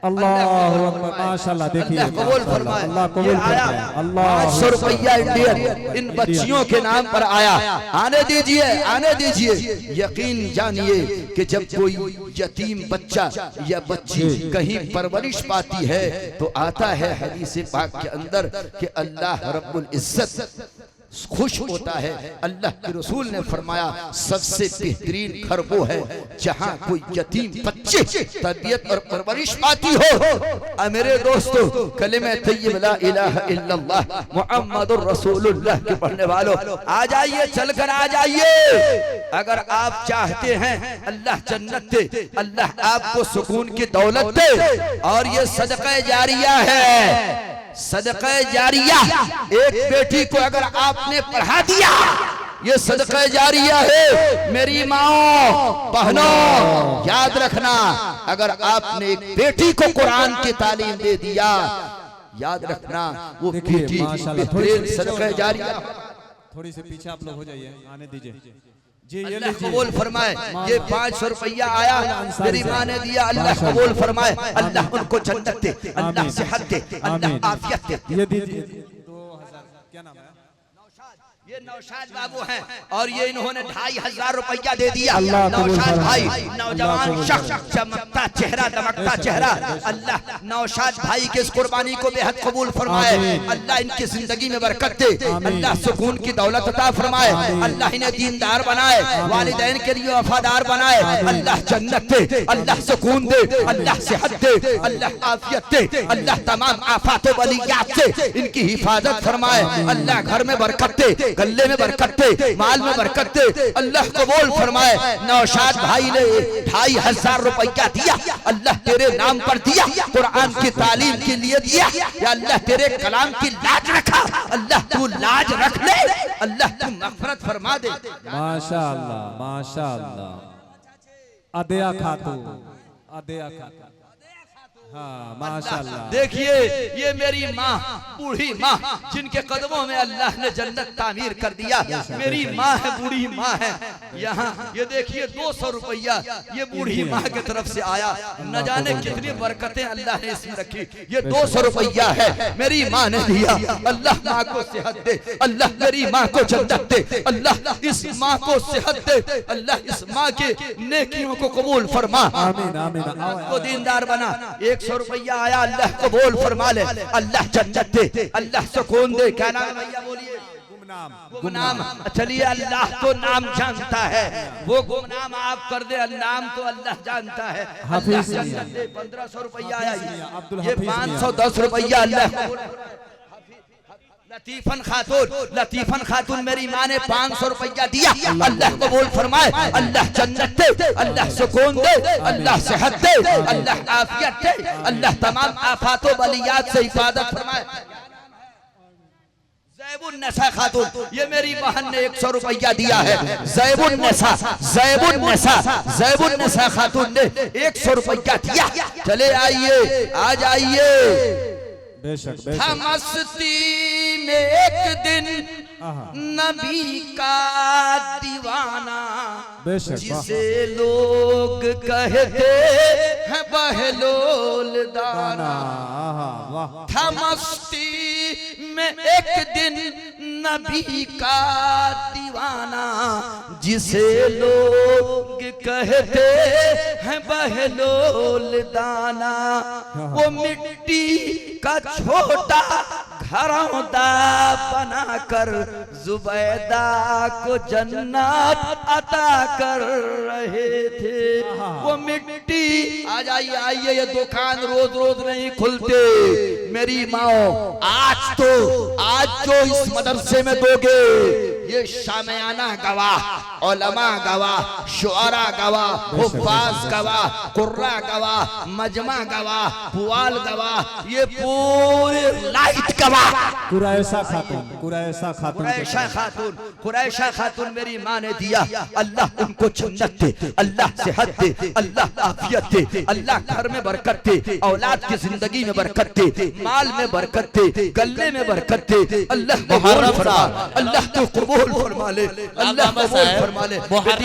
अल्लाहु अकबर, माशाअल्लाह। देखिए कबूल फरमाए, अल्लाह कबूल फरमाए। अल्लाह 500 रुपया इंडियन इन बच्चियों के नाम पर आया। आने दीजिए, आने दीजिए। यकीन जानिए कि जब कोई यतीम बच्चा या बच्ची कहीं परवरिश पाती है तो आता है हदीस पाक के अंदर कि अल्लाह रब्बुल इज्जत खुश होता है। अल्लाह के रसूल ने फरमाया सबसे बेहतरीन घर वो है जहाँ कोई यतीम बच्चे तबीयत और परवरिश पाती हो। मेरे दोस्तों, कलिमे तय्यब ला इलाहा इल्लल्लाह मुहम्मदुर रसूलुल्लाह के पढ़ने वालों, आ जाइए, चलकर आ जाइए। अगर आप चाहते हैं अल्लाह जन्नत दे, अल्लाह आपको सुकून की दौलत दे, और ये सदका जारिया है, सदका जारिया। एक बेटी को अगर आपने पढ़ा दिया ये सदका जारिया है। मेरी माओ बहनों याद रखना, अगर आपने एक बेटी को कुरान की तालीम दे दिया, याद रखना वो बेटी बेहतरीन सदका जारिया। थोड़ी से पीछे आप लोग हो जाइए, आने दीजिए जी। ये अल्लाह कबूल फरमाए। ये 500 रुपया आया मेरी माँ ने दिया, अल्लाह कबूल फरमाए, अल्लाह उनको जन्नत दे, अल्लाह सेहत दे, अल्लाह आफियत दे। ये दीजिए 2000, क्या नाम है? ये नौशाद बाबू हैं और ये इन्होंने 2500 रुपया दे दिया। नौशाद भाई नौजवान शख्स, चमकता चेहरा, दमकता चेहरा, अल्लाह नौशाद भाई के इस कुर्बानी को बेहद कबूल फरमाए। अल्लाह इनकी जिंदगी में बरकत दे, अल्लाह सुकून की दौलत अता फरमाए, अल्लाह इन्हें दीनदार बनाए, वालिदैन के लिए वफादार बनाए, अल्लाह जन्नत दे, अल्लाह सुकून दे, अल्लाह सेहत दे, अल्लाह आफियत दे, अल्लाह तमाम आफात व बलियात से इनकी हिफाजत फरमाए। अल्लाह घर में बरकत दे, गल्ले में बरकत दे, माल में बरकत दे, अल्लाह कबूल फरमाए। नौशाद भाई ने 2500 रुपया दिया, अल्लाह तेरे नाम पर दिया, कुरान की तालीम के लिए दिया, या अल्लाह तेरे कलाम की लाज रखा, अल्लाह तू लाज रख ले, अल्लाह तू मग़फ़िरत फरमा दे। माशाअल्लाह, माशाअल्लाह। अदया खातून, अदया खातून, हाँ माशाल्लाह। देखिए ये मेरी माँ, बूढ़ी माँ, जिनके कदमों में अल्लाह ने जन्नत तामीर कर दिया। मेरी माँ है, बूढ़ी माँ है। यहाँ ये देखिए 200 रुपया ये बूढ़ी माँ की तरफ से आया। न जाने कितनी बरकतें अल्लाह ने इसमें रखी। ये 200 रुपया है, मेरी माँ ने दिया। अल्लाह माँ को सेहत दे, अल्लाह मेरी माँ को जन्नत दे, अल्लाह इस माँ को सेहत दे, अल्लाह इस माँ के नेकियों को कबूल फरमा, आमीन आमीन। को दीनदार बना। 100 रुपया आया, अल्लाह कबूल फरमा ले, अल्लाह जन्नत दे, अल्लाह सुकून दे। क्या नाम है भैया बोलिए? गुमनाम। चलिए अल्लाह तो नाम जानता है, वो गुमनाम आप कर दे, नाम तो अल्लाह जानता है। अल्लाह जन्नत दे। 1500 रुपया आया, ये 510 रुपया अल्लाह। लतीफन खातून मेरी माँ ने 500 रुपया दिया। अल्लाह कबूल फरमाए, अल्लाह जन्नत दे, अल्लाह सुकून दे, अल्लाह सेहत दे, अल्लाह आफियत दे, अल्लाह तमाम आफातों बलियात से हिफाजत फरमाए। ज़ैबुन्नसा खातून, ये मेरी बहन ने 100 रुपया दिया है। ज़ैबुन्नसा खातून ने 100 रुपया दिया। चले आइए, आ जाइए। था मस्ती में एक दिन नबी का दीवाना, जिसे लोग कहते हैं बहलोल दाना। था मस्ती में एक दिन नबी का दीवाना, जिसे लोग कहते हैं बहलोल दाना। वो मिट्टी का छोटा घरौंदा बनाकर जुबैदा को जन्नत अता कर रहे थे। वो मिट्टी, आ जाइए आइए, ये दुकान रोज रोज नहीं खुलते मेरी माँ। आज जो इस मदरसे में दोगे, ये शामियाना गवाह, उलमा गवाह, शुअरा गवाह, हुफ्फाज गवाह, कुर्रा गवाह, मजमा गवाह, पुआल गवाह, ये पूरे लाइट गवाह। कुरैशा खातून मेरी माँ ने दिया। अल्लाह उनको जन्नत दे, अल्लाह सेहत दे, अल्लाह आफियत दे, अल्लाह घर में बरकत दे, औलाद की जिंदगी में बरकत दे, माल में बरकत दे, गले में बरकत दे। अल्लाह कबूल फरमा, अल्लाह तो कबूल फरमा ले, अल्लाह कबूल फरमा ले।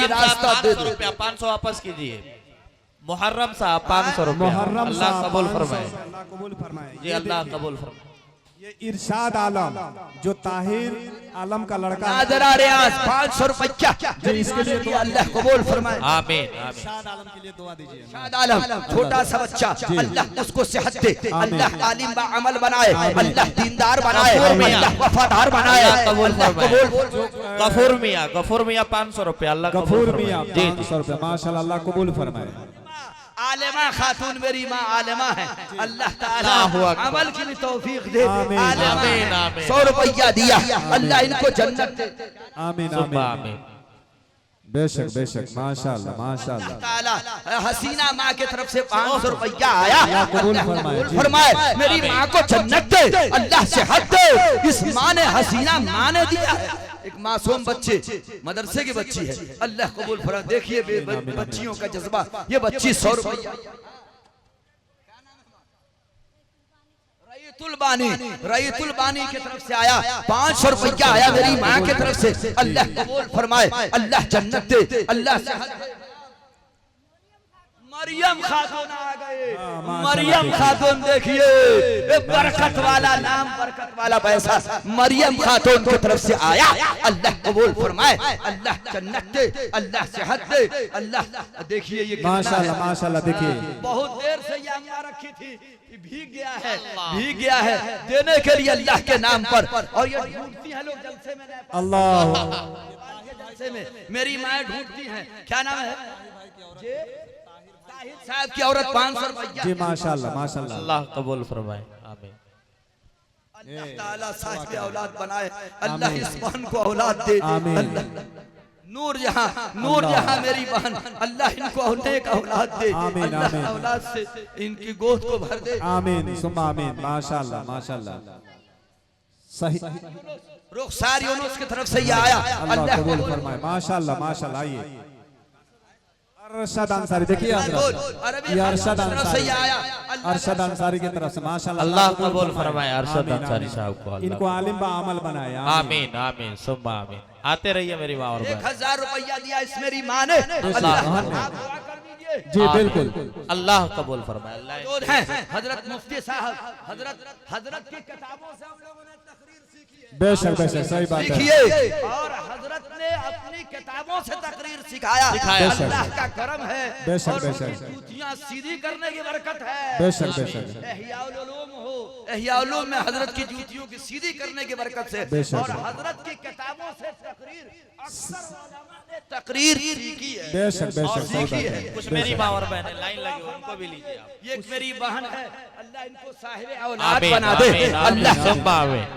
रास्ता दे दो। 500 वापस कीजिए। मुहर्रम साहब 500 रुपया, अल्लाह कबूल फरमाए जी, अल्लाह कबूल फरमाए। ये इरशाद आलम जो ताहिर आलम का लड़का नादरा रियाज 500 रुपया, इसके लिए अल्लाह कबूल फरमाए। आमीन। इरशाद आलम के लिए दुआ दीजिए। इरशाद आलम छोटा सा बच्चा, अल्लाह उसको सेहत दे, अल्लाह आलिम बा अमल बनाए, अल्लाह दीनदार बनाए, अल्लाह वफादार बनाए। गफूर मियां 500 रुपया, अल्लाह गफूर मियां 500 रुपया, माशाल्लाह, अल्लाह कबूल फरमाए। आलिमा खातून मेरी माँ आलिमा है, अल्लाह ताला अमल की भी तौफीक दे। 100 रुपया दिया, अल्लाह इनको जन्नत दे। आमीन आमीन। बेशक बेशक, माशाल्लाह माशाल्लाह। ताला हसीना माँ की तरफ से 500 रुपया आया, कबूल फरमाए। मेरी माँ को जन्नत दे, अल्लाह सेहत दे। इस माँ ने, हसीना माँ ने दिया है। एक मासूम बच्चे, मदरसे की बच्ची है, अल्लाह कबूल फरमा। देखिए बच्चियों का जज्बा। ये बच्ची 100 रुपया, रईतुल बानी की तरफ से आया। 500 रुपया आया मेरी माँ की तरफ से, अल्लाह कबूल फरमाए, अल्लाह जन्नत दे, अल्लाह सेहत दे। मरियम खातून आ गए। मरियम खातून देखिए, बरकत वाला नाम, बरकत वाला पैसा मरियम खातून की तरफ से आया। अल्लाह कबूल फरमाए, अल्लाह जन्नत दे, अल्लाह सेहत दे, अल्लाह। देखिए ये माशाल्लाह माशाल्लाह। देखिए बहुत देर से ये अम्मा रखी थी, भीग गया है देने के लिए अल्लाह के नाम पर। और ये ढूंढती है लोग जलसे में, अल्लाह जलसे में मेरी माँ ढूंढती हैं। क्या नाम है साहब की औरत? 500 रुपया जी, माशाल्लाह माशाल्लाह, अल्लाह कबूल फरमाए। आमीन। अल्लाह ताला साहिब औलाद बनाए, अल्लाह इस बहन को औलाद दे। नूर जहां मेरी बहन, अल्लाह इनको नेक औलाद दे, अल्लाह औलाद से इनकी गोद को भर दे। आमीन सुम्मा आमीन। माशाल्लाह माशाल्लाह, सही। रुखसार यूनुस की तरफ से ये आया, अल्लाह कबूल फरमाए। माशाल्लाह माशाल्लाह। आइए अरशद अंसारी, देखिए ये अरशद अंसारी आया। अरशद अंसारी की तरफ से माशाल्लाह अल्लाह कबूल फरमाए अरशद अंसारी साहब को। इनको आलिम बा अमल बनाए। आमीन आमीन सुम्मा आमीन। आते रहिए मेरी माँ और बहन। 1000 रुपया दिया इस मेरी माँ ने। अल्लाह आप दुआ कर दीजिए। जी बिल्कुल अल्लाह कबूल फरमाए। अल्लाह है हजरत मुफ्ती साहब, हजरत की किताबों से हम लोगों ने तकरीर सीखी है। बेशक बेशक सही बात है। सीखिए और हजरत ने अपनी किताबों से तकरीर सिखाया। अल्लाह का करम है। बेशक और बेशक उनकी जूतियां सीधी करने की बरकत है। बेशक बेशक एहयाउल उलूम हो, एहयाउल उलूम में हजरत की जूतियों की सीधी करने की बरकत से बेशक। और हजरत की किताबों से तकरीर अक्सर उलमा ने तकरीर सीखी है। बेशक बेशक सही सीखी बात है। है। कुछ मेरी माँ और बहन लाइन लगी हो, उनको भी लीजिए आप। ये एक मेरी बहन है, अल्लाह इनको साहिब औलाद आमीन बना दे। आमीन अल्लाह आमीन सुम्मा आमीन।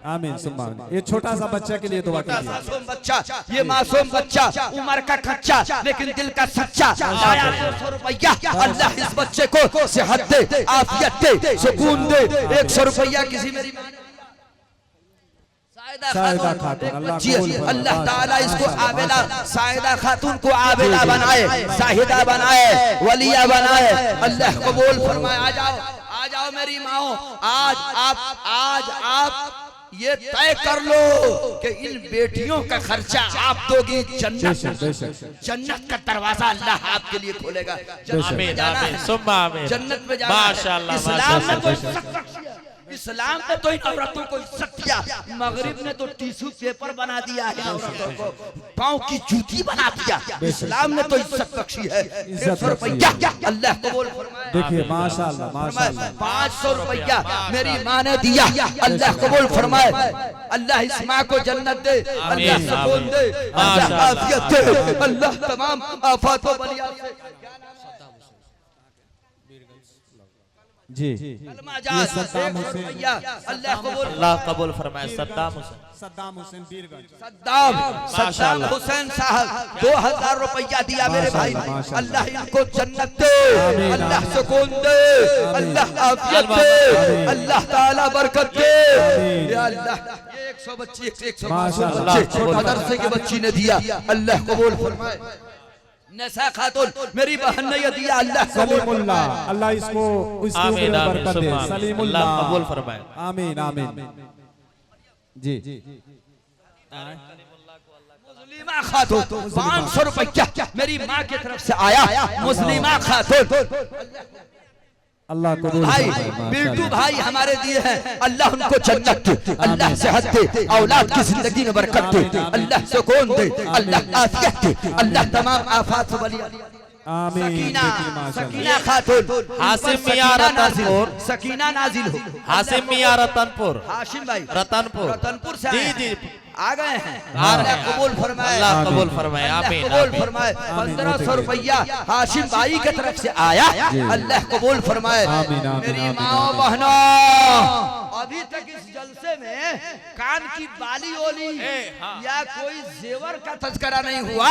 आमीन सुम्मा आमीन। ये छोटा सा बच्चा के लिए दुआ कीजिए। मासूम बच्चा, ये मासूम बच्चा उम्र का कच्चा लेकिन दिल का सच्चा। आया 200 रुपया। अल्लाह इस बच्चे को सेहत दे, आफियत दे, सुकून दे। 100 रुपया किसी मेरी साहिदा खातून अल्लाह कबूल फरमाए। अल्लाह ताला इसको आबेला, साहिदा खातून को आबेला बनाए, साहिदा बनाए, वलिया बनाए। अल्लाह कबूल फरमाए। आ जाओ मेरी माओ। आज आप ये तय कर लो कि इन बेटियों का खर्चा आप दोगी। जन्नत का दरवाजा अल्लाह आपके लिए खोलेगा। आमीन आमीन सुम्मा आमीन। जन्नत में जाना। माशाअल्लाह इस्लाम में माशाअल्लाह। इस्लाम ने तो इन औरतों को इज्जत दिया। मगरिब ने तो टिश्यू पेपर बना दिया है औरतों को, पाँव की जूती बना दिया। इस्लाम ने तो इज्जत बख्शी है। 100 रुपया अल्लाह कबूल फरमाए। देखिए माशाअल्लाह माशाअल्लाह। 500 रुपया मेरी माँ ने दिया। अल्लाह कबूल फरमाए। अल्लाह इस माँ को जन्नत दे, अल्लाह सुकून दे, अल्लाह आफियत दे, अल्लाह तमाम आफातों बलिया से जी। ये सद्दाम हुसैन अल्लाह कबूल फरमाए। सद्दाम हुसैन बीरगंज। सद्दाम हुसैन साहब 2000 रुपया दिया मेरे भाई। अल्लाह इनको जन्नत दे, अल्लाह सुकून दे, अल्लाह आफियत दे, अल्लाह ताला बरकत दे। या अल्लाह ये 100 बच्ची 100 बच्चे मदरसे के बच्ची ने दिया। अल्लाह कबूल फरमाए। नसा खातून मेरी बहन ने ये दिया। अल्लाह सलीमुल्लाह अल्लाह इसको इसके आमीन ऊपर आमीन बरकत दे। सुम्मा आमीन। सलीमुल्लाह अल्लाह कबूल फरमाए। आमीन आमीन। जी मुस्लिमा खातून 500 रुपया मेरी माँ की तरफ से आया। मुस्लिमा खातून अल्लाह कबूल भाई फरमाए। बिल्टू भाई हमारे दिए हैं। अल्लाह उनको जन्नत दे, अल्लाह सेहत दे, औलाद की जिंदगी में बरकत दे, अल्लाह सुकून दे, अल्लाह आफियत दे, अल्लाह तमाम आफात से बलिया। आमीन। सकीना खातून हासिम मियां रतनपुर। सकीना नाजिल हो। हासिम मियां रतनपुर। हाशिम भाई रतनपुर से जी आए जी हैं। आ गए हैं। आ रहे अल्लाह हैं। कबूल फरमाए। अल्लाह कबूल फरमाए। अल्लाह आमीन कबूल आमीन। फरमाए। 1500 रुपया हाशिम भाई की तरफ से आया। अल्लाह कबूल फरमाए। आमीन, आमीन, मेरी आमीन, माँ बहनों अभी तक इस जलसे में कान की बाली ओली या कोई जेवर का तस्करा नहीं हुआ।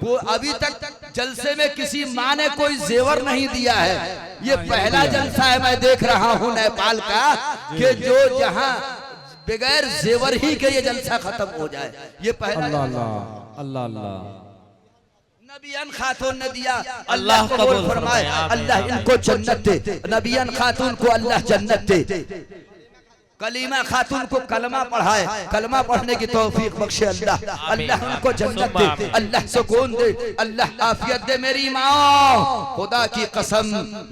वो अभी तक जलसे में किसी माँ ने कोई जेवर नहीं दिया है। ये पहला जलसा है मैं देख रहा हूँ नेपाल का कि जो जहाँ बगैर जेवर ही के ये जलसा खत्म हो जाए। ये पहला अल्लाह अल्लाह अल्लाह अल्लाह। नबियन खातून ने दिया। अल्लाह अल्लाह कबूल कबूल फरमाए। फरमाए। अल्लाह इनको जन्नत दे। नबियन खातून को अल्लाह जन्नत दे। कलीमा खातून को कलमा पढ़ाए, कलमा पढ़ने की तौफीक बख्शे अल्लाह। अल्लाह उनको जन्नत दे, अल्लाह सुकून दे, अल्लाह आफियत दे। मेरी माँ खुदा की कसम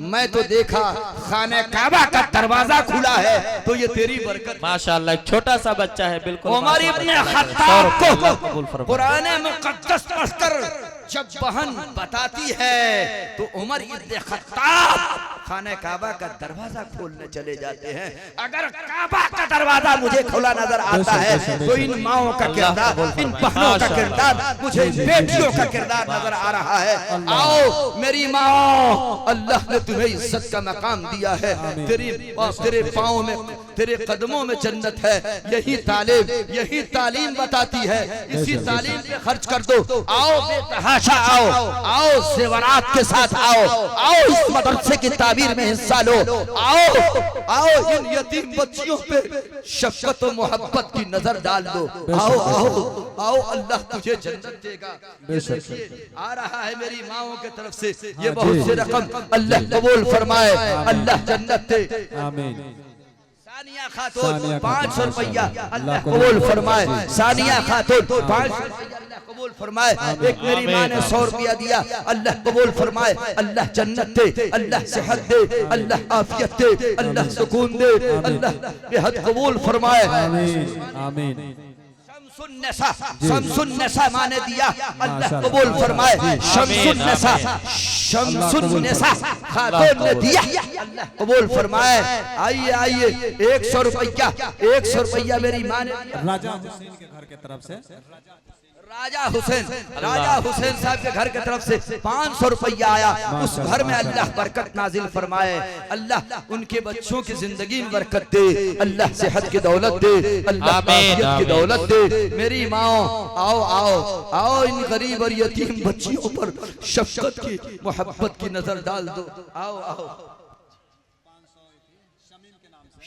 मैं तो देखा खाने काबा का दरवाजा खुला है तो ये तेरी बरकत। माशाअल्लाह एक छोटा सा बच्चा है बिल्कुल। उमर इब्ने खत्ताब को कुरान मुकद्दस पढ़कर जब बहन बताती है तो उमर इब्ने खत्ताब खाने काबा का दरवाजा खोलने चले जाते हैं। अगर काबा का दरवाजा मुझे खुला नजर आता है तो इन माओं का किरदार, इन बहनों का किरदार, मुझे इन बेटियों का किरदार नजर आ रहा है। आओ मेरी माओ, अल्लाह ने तुम्हें इज्जत का मकाम दिया है। तेरे पाँव में, तेरे कदमों में जन्नत है। यही तालीम बताती है। इसी तालीम पे खर्च कर दो। आओ बेतहाशा आओ, आओ जेवरात के साथ आओ, आओ इस मदरसे की ताबीर तामीर में हिस्सा लो। आओ आओ इन यतीम बच्चियों पे शफकत और मोहब्बत की नजर डाल दो। आओ आओ आओ, अल्लाह तुझे जन्नत देगा। आ रहा है मेरी माओ की तरफ से ये बहुत से रकम, अल्लाह कबूल फरमाए, अल्लाह जन्नत दे। सानिया खातून 500 रुपया, अल्लाह कबूल फरमाए। सानिया खातून 500 रुपया, अल्लाह कबूल फरमाए। एक मेरी माँ ने 100 रुपया दिया, अल्लाह कबूल फरमाए, अल्लाह जन्नत दे, अल्लाह सेहत दे, अल्लाह आफियत दे, अल्लाह सुकून दे, अल्लाह बेहद कबूल फरमाए। आमीन। शम्सुन्नसा माने दिया, अल्लाह कबूल फरमाए। शम्सुन्नसा खातून ने दिया, अल्लाह कबूल फरमाए। आइए आइए, 100 रुपया, 100 रुपया मेरी माँ ने राजा हुसैन के घर की तरफ से, राजा हुसैन साहब के घर की तरफ से 500 रुपया आया। उस घर में अल्लाह बरकत नाजिल फरमाए, अल्लाह उनके बच्चों की जिंदगी में बरकत दे, अल्लाह सेहत की दौलत दे, अल्लाह आफियत की दौलत दे। मेरी माओ आओ आओ आओ, इन गरीब और यतीम बच्चियों पर शफकत की मोहब्बत की नजर डाल दो। आओ आओ,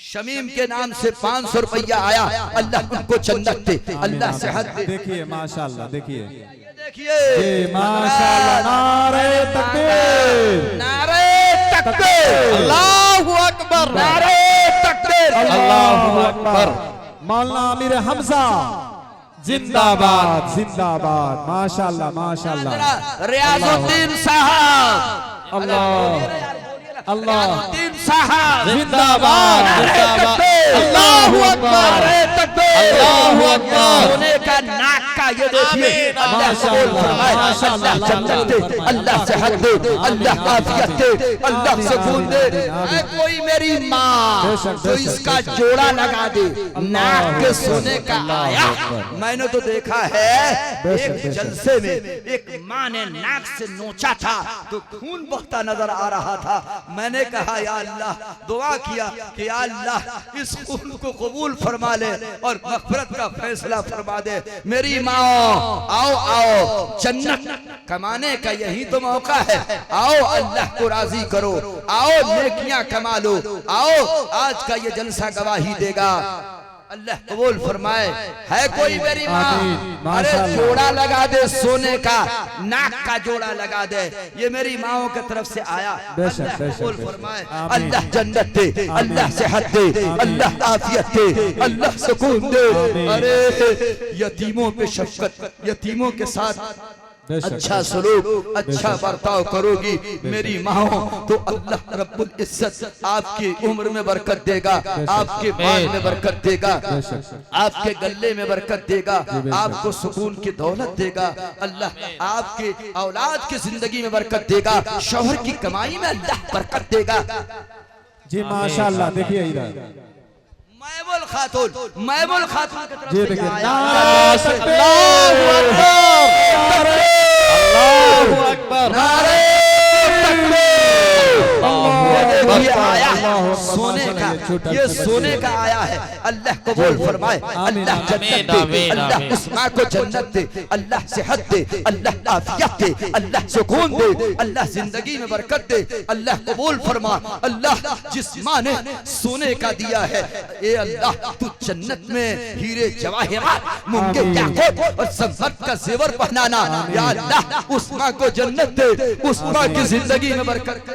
शमीम के नाम से 500 रुपया आया, अल्लाह उनको जन्नत दे, अल्लाह सेहत दे। देखिए माशाल्लाह, देखिए देखिए माशाल्लाह, नारे तकबीर, नारे तकबीर, अल्लाहु अकबर, नारे तकबीर, अल्लाहु अकबर। मौलाना आमिर हमजा जिंदाबाद जिंदाबाद। माशाल्लाह माशाल्लाह। रियाजुद्दीन साहब, अल्लाह अल्लाह रियाजुद्दीन साहब जिंदाबाद जिंदाबाद। अल्लाहु अकबर, अल्लाहु अकबर। सोने का नाक का ये देखिए, अल्लाह कबूल फरमाए, अल्लाह जन्नत दे, अल्लाह सेहत दे, अल्लाह आफियत दे, अल्लाह सुकून दे। ऐ कोई मेरी माँ तो इसका जोड़ा लगा दे, नाक के सोने का आया। मैंने तो देखा है एक जलसे में एक माँ ने नाक से नोचा था तो खून बहता नजर आ रहा था। मैंने कहा या अल्लाह, दुआ किया कि या अल्लाह इस खून को कबूल फरमा ले और मग़फ़िरत का फैसला फरमा दे। मेरी माँ आओ आओ, जन्नत कमाने का यही तो मौका है। आओ अल्लाह को राजी करो, आओ नेकियां कमा लो, आओ आज का ये जलसा गवाही देगा, अल्लाह कबूल फरमाए। है कोई मेरी माँ, अरे जोड़ा लगा दे सोने का, नाक का जोड़ा लगा दे। ये मेरी माओ की तरफ से आया, अल्लाह कबूल फरमाए, अल्लाह जन्नत दे, अल्लाह सेहत दे, अल्लाह आफियत दे, अल्लाह सुकून दे। अरे यतीमों पे शफकत, यतीमों के साथ अच्छा सलूक, अच्छा बर्ताव करोगी मेरी माँ तो अल्लाह रब्बुल इज्जत आपकी उम्र में बरकत देगा, आपके माल में बरकत देगा, आपके गले में बरकत देगा, आपको सुकून की दौलत देगा, अल्लाह आपके औलाद की जिंदगी में बरकत देगा, शौहर की कमाई में अल्लाह बरकत देगा। जी माशाल्लाह। देखिए इधर महबूल खातून, महबूल खातून की तरफ जी से देखिए, आया। अल्लाहु अकबर, नारे ये आया सोने का, ये सोने का आया है। अल्लाह कबूल फरमाए, अल्लाह जन्नत दे, अल्लाह उस माँ को जन्नत दे, अल्लाह सेहत दे, अल्लाह आफियत दे, अल्लाह सुकून दे, अल्लाह जिंदगी में बरकत दे, अल्लाह कबूल फरमा। अल्लाह जिस माँ ने सोने का दिया है, ए अल्लाह तू जन्नत में हीरे जवाहिरात मुंगे याकूत और संपत का जेवर पहनाना। या अल्लाह उस माँ को जन्नत दे, उस माँ की जिंदगी में बरकत दे,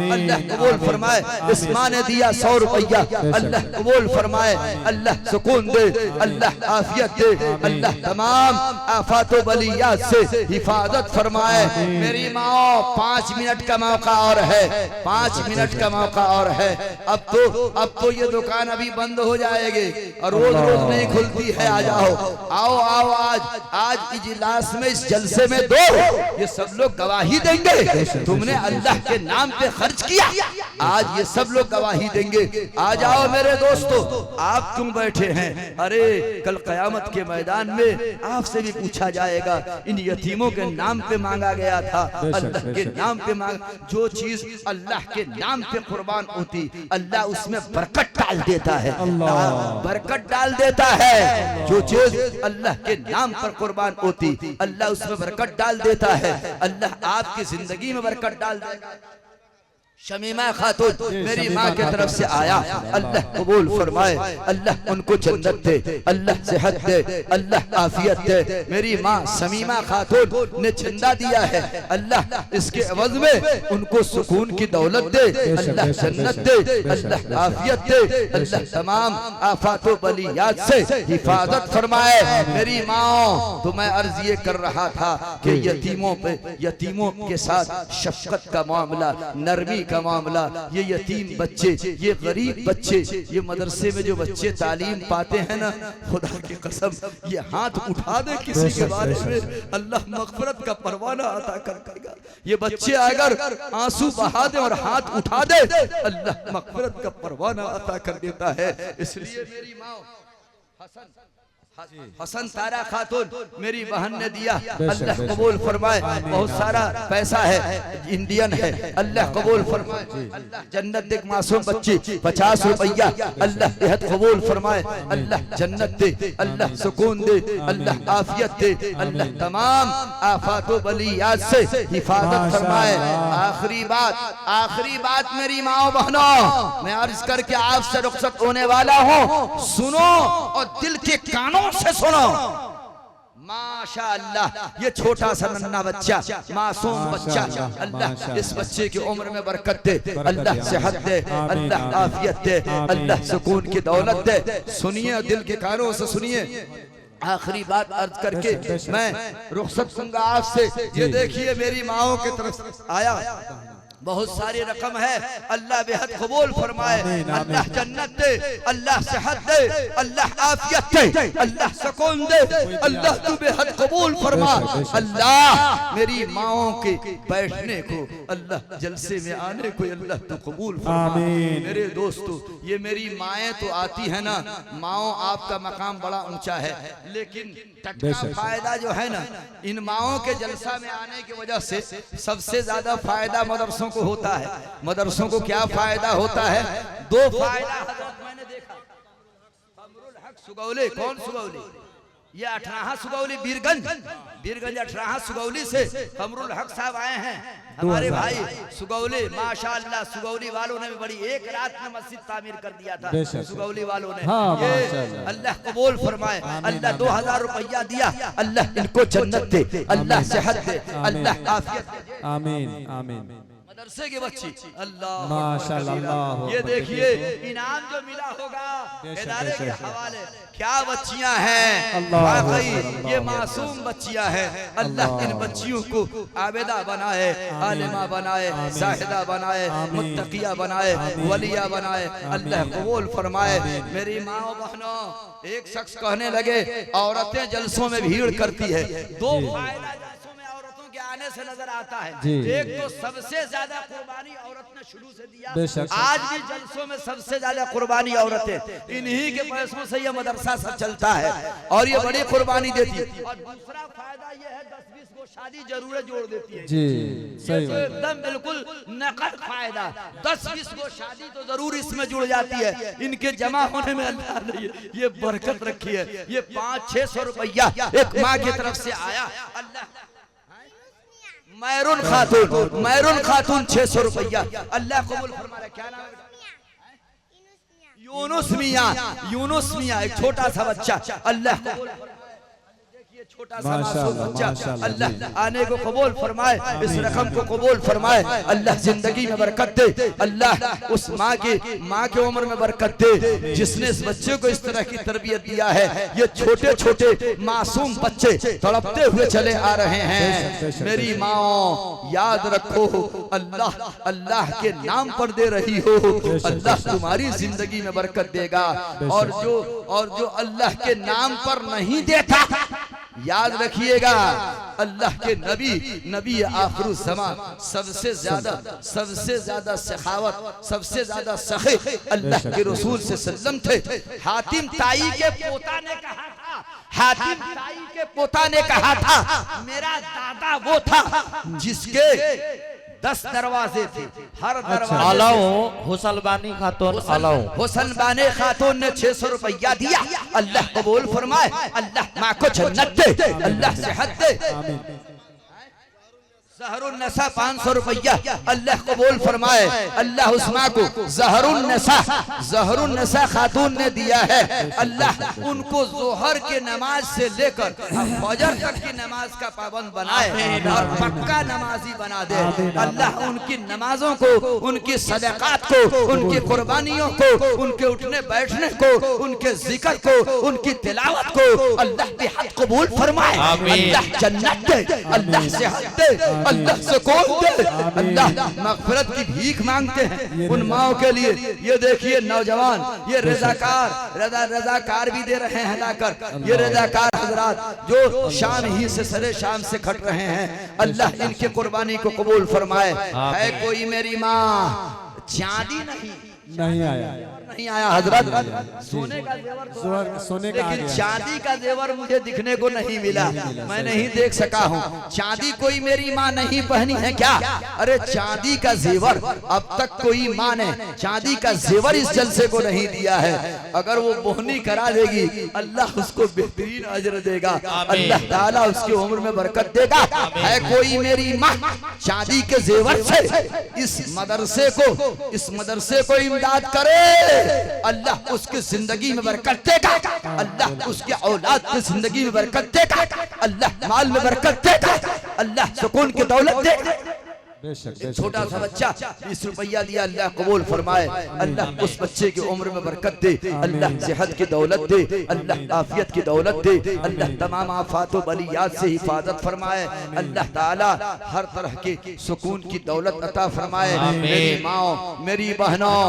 अल्लाह कबूल फरमाए। इस माँ ने दिया 100 रुपया, अल्लाह कबूल फरमाए, अल्लाह सुकून दे, अल्लाह आफियत दे, अल्लाह तमाम आफातो बलियात से हिफाजत फरमाए। मेरी माँ 5 मिनट का मौका और है, 5 मिनट का मौका और है। अब तो ये दुकान अभी बंद हो जाएगी और रोज रोज नहीं खुलती है। आ जाओ, आओ आओ, आज इजलास में, इस जलसे में दो, ये सब लोग गवाही देंगे तुमने अल्लाह के नाम पे खर्च किया। आज ये सब लोग गवाही देंगे। आ जाओ मेरे दोस्तों, आप क्यों बैठे हैं? अरे कल कयामत के मैदान में आपसे भी पूछा जाएगा। इन यतीमों के नाम पे मांगा गया था, अल्लाह के नाम पे मांगा। जो चीज अल्लाह के नाम पे कुर्बान होती, अल्लाह उसमें बरकत डाल देता है, बरकत डाल देता है। जो चीज अल्लाह के नाम पर कुर्बान होती, अल्लाह उसमें बरकत डाल देता है। अल्लाह आपकी जिंदगी में बरकत डाल देगा। शमीमा खातून मेरी माँ की तरफ से आया, अल्लाह कबूल फरमाए, अल्लाह उनको जन्नत दे, अल्लाह सेहत दे, अल्लाह आफियत दे। मेरी माँ शमीमा खातून ने चंदा दिया है, अल्लाह इसके एवज में उनको सुकून की दौलत दे, अल्लाह जन्नत दे, अल्लाह आफियत दे, अल्लाह तमाम आफात बलियात से हिफाजत फरमाए। मेरी माँ तो मैं अर्ज ये कर रहा था कि यतीमों के साथ शफकत का मामला, नरमी का मामला, ये यतीम बच्चे, ये गरीब बच्चे, ये मदरसे में जो बच्चे तालीम पाते हैं ना, खुदा की कसम ये हाथ उठा दे किसी के बारे में, अल्लाह मग़फ़िरत का परवाना अता कर देगा। ये बच्चे अगर आंसू बहा दे और हाथ उठा दे, अल्लाह मग़फ़िरत का परवाना अता कर देता है। इसलिए मेरी माँ हसन तारा खातून मेरी बहन ने दिया, अल्लाह कबूल फरमाए। बहुत सारा पैसा है, इंडियन है, अल्लाह कबूल फरमाए, अल्लाह जन्नत दे। मासूम बच्ची 50 रुपया, अल्लाह बेहद कबूल फरमाए, अल्लाह जन्नत दे, अल्लाह सुकून दे, अल्लाह आफियत दे, अल्लाह तमाम आफातो बलियात से हिफाजत फरमाए। आखिरी बात मेरी माओ बहनों, मैं अर्ज करके आपसे रुखसत होने वाला हूँ, सुनो और दिल के कानों से सुनो। माशाअल्लाह ये छोटा सा नन्हा बच्चा, मासूम बच्चा, अल्लाह इस बच्चे की उम्र में बरकत दे, अल्लाह सेहत दे, अल्लाह आफियत दे, अल्लाह सुकून की दौलत दे। सुनिए, दिल के कानों से सुनिए। आखिरी बात अर्ज करके मैं रुखसत दूंगा आपसे। ये देखिए मेरी माओ की तरफ आया, बहुत सारी रकम है, अल्लाह बेहद कबूल फरमाए, अल्लाह जन्नत दे, अल्लाह सेहत दे, अल्लाह आफियत दे, अल्लाह सुकून दे, अल्लाह तू बेहद कबूल फरमा। अल्लाह मेरी माओं के बैठने को, अल्लाह जलसे में आने को अल्लाह तू कबूल फरमा। मेरे दोस्तों, ये मेरी माएँ तो आती है ना, माओ आपका मकाम बड़ा ऊंचा है, लेकिन टटका फायदा जो है ना, इन माओं के जलसा में आने की वजह से सबसे ज्यादा फायदा मदरसों को होता है। मदरसों को क्या फायदा होता है? 2 फायदा हज़रत मैंने देखा। कमरुल हक सुगौली, कौन सुगौली? ये 18 सुगौली बीरगंज 18 सुगौली से कमरुल हक साहब आए हैं, हमारे भाई सुगौली। माशाअल्लाह सुगौली वालों ने भी बड़ी, एक रात में मस्जिद तामीर कर दिया था सुगौली वालों ने। ये अल्लाह कबूल फरमाए, अल्लाह 2000 रुपया दिया, अल्लाह इनको जन्नत दे, अल्लाह सेहत दे, अल्लाह आफियत दे। आमीन आमीन। मदरसे के बच्ची, अल्लाह माशाअल्लाह, ये देखिए इनाम जो मिला होगा इदारे के हवाले, क्या बच्चियां हैं, वाकई ये मासूम बच्चियां हैं। अल्लाह इन बच्चियों को आबिदा बनाए, आलिमा बनाए, जाहिदा बनाए, मुत्तकिया बनाए, वलिया बनाए, अल्लाह कबूल फरमाए। मेरी माँ बहनों, एक शख्स कहने लगे औरतें जलसों में भीड़ करती है। 2 फायदा आने से नजर आता है। एक तो सबसे ज्यादा कुर्बानी औरत ने शुरू से दिया, आज भी जलसों में सबसे ज्यादा कुर्बानी औरतें, इन्हीं के पैसों से ये मदरसा सब चलता है और ये बड़ी कुर्बानी देती है। और दूसरा फायदा ये है 10-20 को शादी जरूर जोड़ देती है। जी सही बात, एकदम बिल्कुल नकद फायदा। 10-20 को शादी तो जरूर इसमें जुड़ जाती है। इनके जमा होने में अल्लाह ने ये बरकत रखी है। ये 500-600 रुपया एक माँ की तरफ से आया, अल्लाह मैरून खातून 600 रुपया, अल्लाह कबूल फरमा रहा। क्या नाम है? यूनुस मियां, एक छोटा सा बच्चा, अल्लाह कबूल फरमाए। छोटा सा मासूम बच्चा, अल्लाह आने को कबूल फरमाए, इस रकम को कबूल फरमाए, अल्लाह जिंदगी में बरकत दे, अल्लाह उस माँ के उम्र में बरकत दे जिसने इस बच्चे को इस तरह की तरबियत दिया है। ये छोटे छोटे मासूम बच्चे तड़पते हुए चले आ रहे हैं। मेरी माँ याद रखो, अल्लाह के नाम पर दे रही हो, अल्लाह तुम्हारी जिंदगी में बरकत देगा। और जो अल्लाह के नाम पर नहीं देता, याद रखिएगा, अल्लाह के नबी आखिर ज़मान सबसे ज्यादा सखावत, सबसे ज्यादा सखे अल्लाह के रसूल से सल्लम थे। हातिम ताई के पोता ने कहा था, मेरा दादा वो था जिसके 10 दरवाजे थे, हर दरवाजे हुसनबानी खातून ने 600 रुपया दिया, अल्लाह कबूल फरमाए, अल्लाह माँ को जन्नत दे, अल्लाह सेहत दे। ज़हरुन्नसा 500 रुपया अल्लाह कबूल फरमाए। अल्लाह उस माँ को ज़हरुन्नसा खातून ने दिया है। अल्लाह उनको जोहर के नमाज से लेकर फजर तक की नमाज का पाबंद बनाए और पक्का नमाजी बना दे। अल्लाह उनकी नमाजों को, उनकी सदक़ात को, उनकी कुर्बानियों को, उनके उठने बैठने को, उनके जिक्र को, उनकी तिलावत को अल्लाह बेहद कबूल फरमाए। अल्लाह जन्नत दे, अल्लाह सेहत दे, अल्लाह सुकून दे। अल्लाह मग़फ़िरत की भीख मांगते हैं उन माओं के लिए। ये देखिए नौजवान, ये रज़ाकार भी दे रहे हैं लाकर। ये रज़ाकार हजरात जो शाम ही से सरे शाम से खट रहे हैं, अल्लाह इनकी कुर्बानी को कबूल फरमाए। है कोई मेरी माँ चांदी नहीं आया हजरत, सोने का जेवर सोने का, लेकिन चांदी का जेवर मुझे दिखने को नहीं मिला, मैं नहीं देख सका हूँ। चांदी कोई मेरी माँ नहीं पहनी है क्या? अरे चांदी का जेवर अब तक कोई माँ ने चांदी का जेवर इस जलसे को नहीं दिया है। अगर वो बोहनी करा देगी अल्लाह उसको बेहतरीन अजर देगा, अल्लाह ताला उसकी उम्र में बरकत देगा। है कोई मेरी माँ चांदी के जेवर से इस मदरसे को इमदाद करे, अल्लाह उसकी जिंदगी में बरकत देगा, अल्लाह उसके औलाद की जिंदगी में बरकत देगा, अल्लाह माल में बरकत देगा, अल्लाह सुकून की दौलत देगा। छोटा सा बच्चा 20 रुपया दिया, अल्लाह कबूल फरमाए। अल्लाह उस बच्चे की उम्र में बरकत दे, अल्लाह सेहत की दौलत दे, अल्लाह आफियत की दौलत दे, अल्लाह तमाम आफात व बलियात से हिफाजत फरमाए। अल्लाह ताला हर तरह के सुकून की दौलत अता फरमाए। मेरी माओ, मेरी बहनों,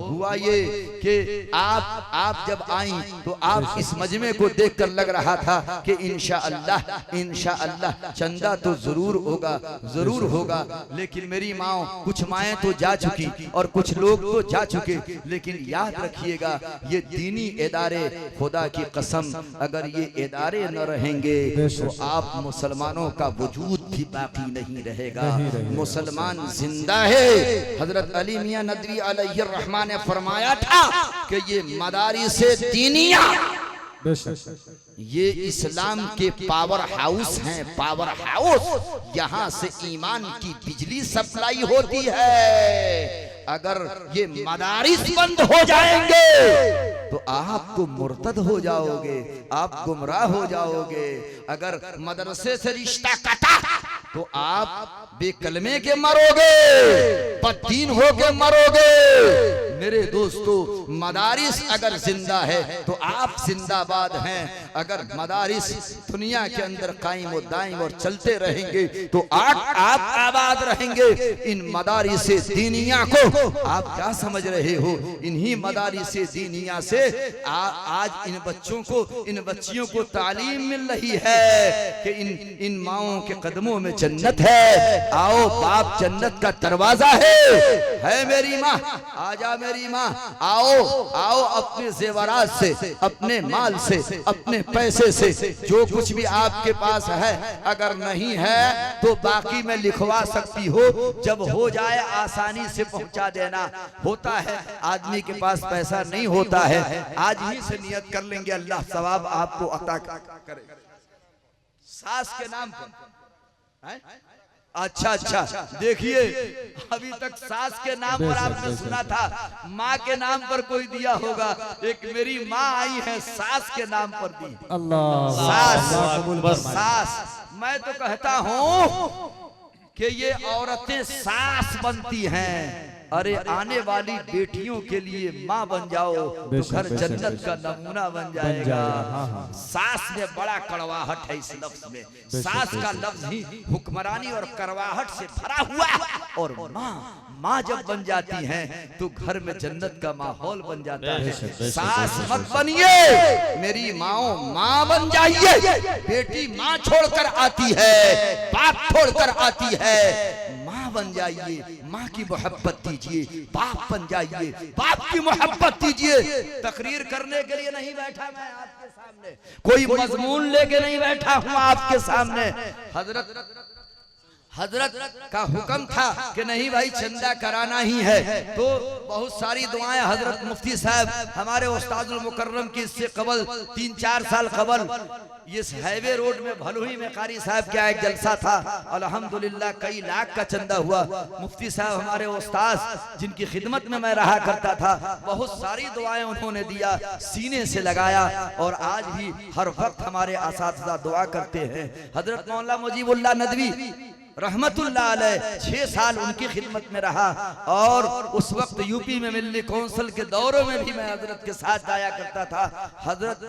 हुआ ये कि आप जब आई तो आप इस मजमे को देखकर लग रहा था कि इंशाअल्लाह चंदा तो जरूर होगा, लेकिन मेरी माँ, कुछ माएँ तो जा चुकी और कुछ लोग तो जा चुके, लेकिन याद रखिएगा ये दीनी इदारे, खुदा की कसम अगर ये इदारे न रहेंगे तो आप मुसलमानों का वजूद भी बाकी नहीं रहेगा। मुसलमान जिंदा है। हजरत अली मियां नदवी अलैहिर्रहमान ने फरमाया था कि ये मदारिसे दीनिया ये इस्लाम के पावर हाउस हैं, पावर हाउस। यहाँ से ईमान की बिजली सप्लाई होती है। अगर ये मदारिस बंद हो जाएंगे तो आप तो मुर्तद हो जाओगे, आप गुमराह हो जाओगे। अगर मदरसे से रिश्ता कटा तो आप बेकलमे के मरोगे, बददीन होके मरोगे। मेरे दोस्तों, मदारिस अगर जिंदा है तो आप जिंदाबाद हैं। अगर मदारिस दुनिया के अंदर कायम और दायम और चलते रहेंगे तो आप आबाद रहेंगे। इन मदारिस दीनिया को आप क्या समझ रहे हो? इन्हीं मदारिस दीनिया से आज इन बच्चियों को तालीम मिल रही है कि इन माओं के कदमों में जन्नत है। आओ बाप, जन्नत का दरवाजा है मेरी माँ, आजा मेरी माँ, आओ अपने जेवरात से, अपने माल से, अपने पैसे से, जो कुछ भी आपके पास है, अगर नहीं है तो बाकी मैं लिखवा सकती हो, जब हो जाए आसानी से पहुंचा देना। होता है आदमी के पास पैसा नहीं होता है, आज ही से नियत कर लेंगे, अल्लाह सवाब आपको अता करे। सास के नाम पर अच्छा देखिए, अभी तक सास के नाम पर आपने सुना था, माँ के नाम पर कोई दिया होगा। एक मेरी माँ आई है, सास के नाम पर दी। अल्लाह सास। मैं तो कहता हूँ कि ये औरतें सास बनती हैं। अरे आने वाली बेटियों के लिए माँ बन जाओ तो घर जन्नत का नमूना बन जाएगा। सास में बड़ा कड़वाहट है इस लफ्ज में। सास का लफ्ज ही हुक्मरानी और करवाहट से भरा हुआ है। और माँ जब बन जाती हैं तो घर में जन्नत का माहौल बन जाता है। सास मत बनिए, मेरी माँ बन जाइए। बेटी माँ छोड़कर आती है, बाप छोड़कर आती है। माँ बन जाइए, माँ की मोहब्बत कीजिए। बाप बन जाइए, बाप की मोहब्बत कीजिए। तकरीर करने के लिए नहीं बैठा मैं आपके सामने, कोई मजमून लेके नहीं बैठा हूँ आपके सामने। हजरत का हुक्म था कि नहीं भाई चंदा कराना ही है, तो बहुत सारी दुआएं हजरत मुफ्ती साहब हमारे उस्तादुल मुकर्रम की इससे कबल 3-4 साल कबल इस हाईवे रोड में भलुई में कारी साहब का एक जलसा था, अल्हम्दुलिल्लाह कई लाख का चंदा हुआ। मुफ्ती साहब हमारे उस्ताद जिनकी खिदमत में मैं रहा करता था, बहुत सारी दुआएं उन्होंने दिया, सीने से लगाया, और आज भी हर वक्त हमारे असातिज़ा दुआ करते हैं। हजरत मौलाना मुजीबुल्लाह नदवी रहमतुल्लाह अलैह 6 साल उनकी खिदमत में रहा, और उस वक्त यूपी में मिल्ली कौंसिल के दौरों में भी मैं हजरत के साथ जाया करता था। हजरत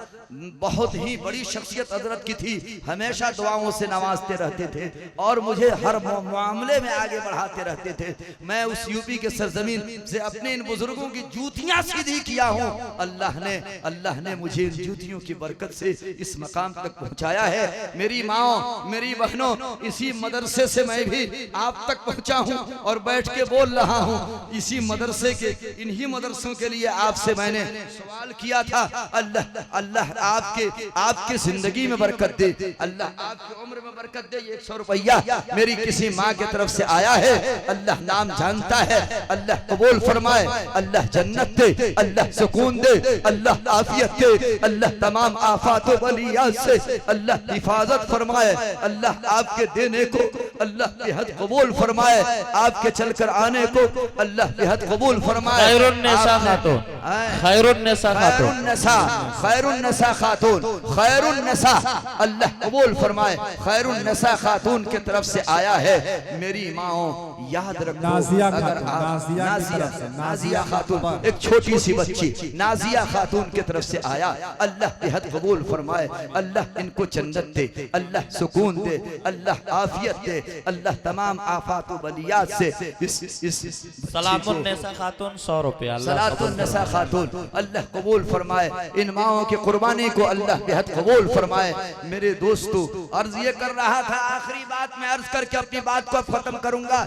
बहुत ही बड़ी शख्सियत हजरत की थी, हमेशा दुआओं से नवाजते रहते थे और मुझे हर मामले में आगे बढ़ाते रहते थे। मैं उस यूपी के सरजमीन से अपने इन बुजुर्गों की जूतियां सीधी किया हूँ। अल्लाह ने मुझे इन जूतियों की बरकत से इस मकाम तक पहुँचाया है। मेरी माओ, मेरी बहनों, इसी मदरसे से मैं भी आप तक पहुंचा हूं और बैठ के बोल रहा हूं। इसी मदरसे के, इन्हीं मदरसों के लिए आपसे मैंने सवाल किया था। अल्लाह आपके जिंदगी में बरकत दे, अल्लाह आपकी उम्र में बरकत दे। 100 रुपया मेरी किसी माँ की तरफ से आया है, अल्लाह नाम जानता है, अल्लाह कबूल फरमाए, अल्लाह जन्नत दे, अल्लाह सुकून दे, अल्लाह आफियत दे, अल्लाह तमाम आफात व बलियात से अल्लाह हिफाजत फरमाए, अल्लाह आपके देने को अल्लाह बेहद कबूल फरमाए, आपके चलकर आने को अल्लाह बेहद कबूल फरमाए। खैरुन्निसा खातून, खैरुन्निसा खातून, खैरुन्निसा खातून, खैरुन्निसा अल्लाह कबूल फरमाए। खैरुन्निसा खातून की तरफ से आया है। मेरी माओ याद रखो, नाजिया अगर नाजिया खातून, एक छोटी सी बच्ची नाजिया खातून की तरफ से आया, अल्लाह बेहद कबूल फरमाए, अल्लाह इनको जन्नत दे, अल्लाह सुकून दे, अल्लाह आफियत दे, अल्लाह तमाम आफात व बलियात से सलामुन्निसा खातून 100 रुपया, सलातुन्निसा खातून अल्लाह कबूल फरमाए। इन माओं की कुर्बानी को अल्लाह बेहद कबूल फरमाए। मेरे दोस्तों, अर्ज ये कर रहा था, आखिरी बात मैं अर्ज करके अपनी बात को खत्म करूंगा।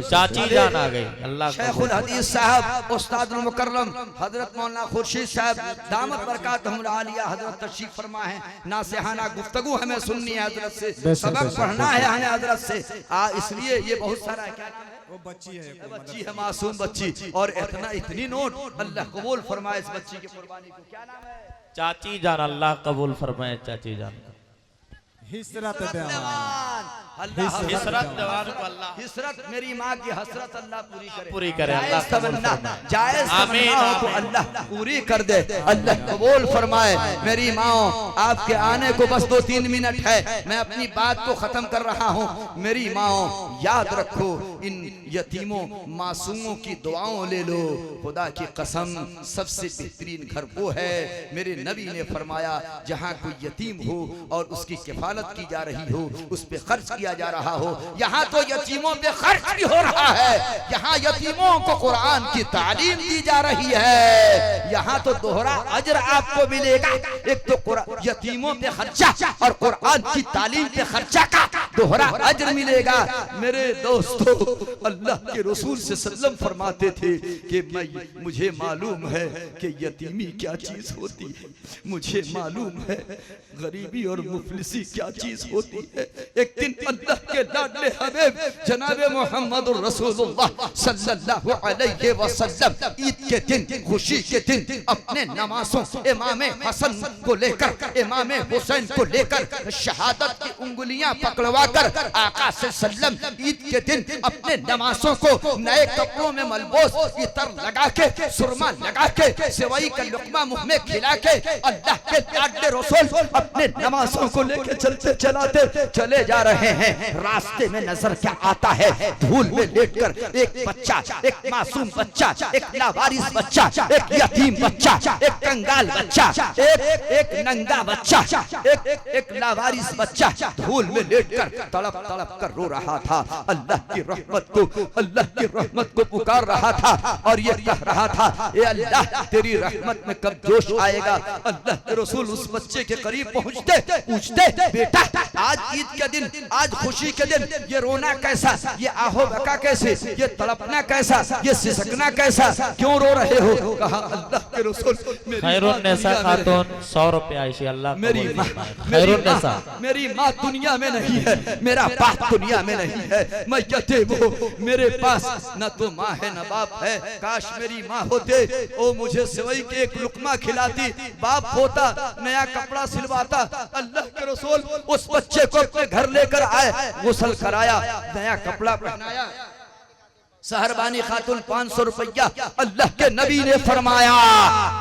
चाची जान आ गई, अल्लाह शेखुल हदीस साहब उस्तादुल मुकर्रम हजरत मौलाना खुर्शीद साहब दामत बरकातहुल आलिया हजरत तशरीफ फरमा है। नासिहाना गुफ्तगू हमें सुननी है, हजरत से सबक पढ़ना है हमें हजरत से, इसलिए ये बहुत सारा क्या वो बच्ची है, मासूम बच्ची, और इतनी नोट अल्लाह कबूल फरमाए इस बच्ची की कुर्बानी को। क्या नाम है? चाची जान, अल्लाह कबूल फरमाए चाची जान। हिसरत देवान, हिसरत देवान को अल्लाह, हिसरत मेरी माँ की हसरत अल्लाह पूरी करे, अल्लाह कबूल फरमाए। जायज तमन्नाओं को अल्लाह पूरी कर दे, अल्लाह कबूल फरमाए। मेरी माँ, आपके आने को बस 2-3 मिनट है, मैं अपनी बात को खत्म कर रहा हूँ। मेरी माँ याद रखो, इन यतीमों मासूमों की दुआओं ले लो। खुदा की कसम सबसे बेहतरीन घर वो है, मेरे नबी ने फरमाया, जहाँ कोई यतीम हो और उसकी किफालत की जा रही हो, उस पे खर्च किया जा रहा हो। यहाँ तो यतीमों पे खर्च भी हो रहा है, यहाँ यतीमों को कुरान की तालीम दी जा रही है। यहाँ तो दोहरा अजर आपको मिलेगा, एक तो यतीमों पे खर्चा और कुरान की तालीम पे खर्चा का दोहरा अजर मिलेगा। मेरे दोस्तों, अल्लाह के रसूल से सल्लम फरमाते थे कि मुझे मालूम है कि यतीमी क्या चीज होती है, मुझे मालूम है गरीबी और मुफलिसी क्या चीज होती है। एक दिन अल्लाह के लाडले हबीब जनाब मोहम्मद रसूलुल्लाह सल्लल्लाहु अलैहि वसल्लम ईद के दिन, खुशी के दिन अपने नमाज़ों इमाम हसन को लेकर, इमाम हुसैन को लेकर शहादत की उंगलियां पकड़वाकर आका सल्लम ईद के दिन अपने नमाज़ों को नए कपड़ों में मलबूस इतर लगा के, सुरमा लगा के, सेवई का लुकमा मुंह में खिला के अल्लाह के लाडले रसूल अपने नमाज़ों को लेकर चलाते चले जा रहे हैं। रास्ते में नजर क्या आता है, धूल में लेटकर एक बच्चा, एक मासूम बच्चा, एक लावारिस बच्चा, एक यतीम बच्चा, एक कंगाल बच्चा, एक नंगा बच्चा, एक लावारिस बच्चा धूल में लेटकर तड़प तड़प कर रो रहा था। अल्लाह की रहमत को पुकार रहा था और ये कह रहा था, ए अल्लाह तेरी रहमत में कब जोश आएगा। अल्लाह के रसूल उस बच्चे के करीब पहुंचते पूछते, बेटा आज ईद के दिन, आज खुशी के दिन ये रोना कैसा, ये आहो बका कैसे, ये तड़पना कैसा, ये सिसकना कैसा, क्यों रो रहे हो। कहा अल्लाह के रसूल खैरुन्निसा खातून 100 रुपया, अल्लाह मेरी माँ दुनिया में नहीं है, है, मेरा बाप दुनिया में नहीं है, मैं यतीम हूँ, मेरे पास न तो माँ है न बाप है। काश मेरी माँ होते, ओ मुझे सेवई के एक लुकमा खिलाती, बाप होता नया कपड़ा सिलवाता। अल्लाह के रसूल उस बच्चे को अपने घर लेकर आए, गुस्ल कराया, नया कपड़ा पहनाया। सहरबानी खातून 500 रुपया। अल्लाह के नबी ने फरमाया,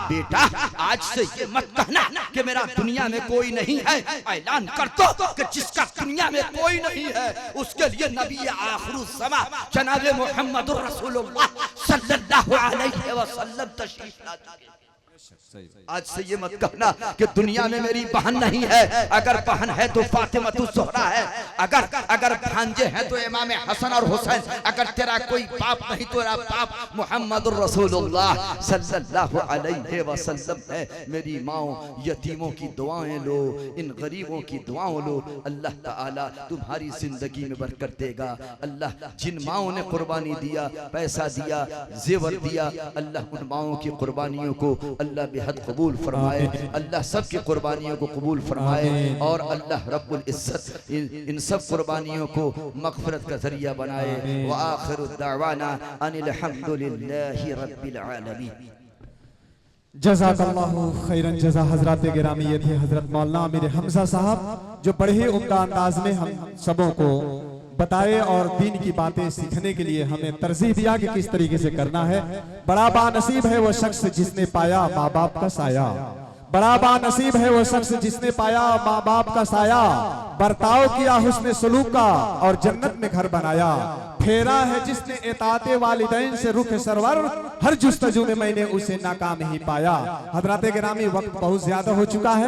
बेटा आज से ये मत कहना कि मेरा दुनिया में कोई नहीं है, ऐलान कर दो कि जिसका दुनिया में कोई नहीं है उसके लिए नबी आखिरुल ज़मा जनाब मुहम्मदुर रसूलुल्लाह सल्लल्लाहु अलैहि वसल्लम तशरीफ लाते। आज से ये मत कहना कि दुनिया में मेरी बहन नहीं है, अगर बहन है तो फातिमातुज़ ज़हरा है, अगर भांजे हैं तो इमाम हसन और हुसैन, अगर तेरा कोई बाप नहीं तो तेरा बाप मुहम्मदुर रसूलुल्लाह सल्लल्लाहु अलैहि वसल्लम है। मेरी माओ यतीमों की दुआएं लो, इन गरीबों की दुआएं लो, अल्लाह ताला तुम्हारी जिंदगी में बरकत देगा। अल्लाह जिन माओ ने कुर्बानी दिया, पैसा दिया, जेवर दिया, अल्लाह उन माओ की कुर्बानियों को अल्लाह बेहद कबूल फरमाए, अल्लाह सब की कुर्बानियों को कबूल फरमाए और अल्लाह रब्बुल इज्जत इन सब कुर्बानियों को मग़फ़िरत का जरिया बनाए। व आखिरु दावाना अनिल हम्दुलिल्लाहि रब्बिल आलमीन। जज़ाकल्लाहु खैरन जज़ा। हज़रात गिरामी, ये थे हज़रत मौलाना आमिर हमजा साहब, जो बड़े ही उम्दा अंदाज में हम सबों को बताए और दीन की बातें सीखने के लिए हमें तरजीह दिया कि किस तरीके से करना है। बड़ा बानसीब है वो शख्स जिसने पाया माँ बाप का साया, बड़ा बानसीब है वो शख्स जिसने पाया माँ बाप का साया, बर्ताव किया हुस्न सलूक का और जन्नत में घर बनाया। फेरा है जिसने इताअते वालिदैन से रुख सरवर, हर जुस्तजू में मैंने उसे नाकाम ही पाया। हज़रात गिरामी, वक्त बहुत ज्यादा हो चुका है।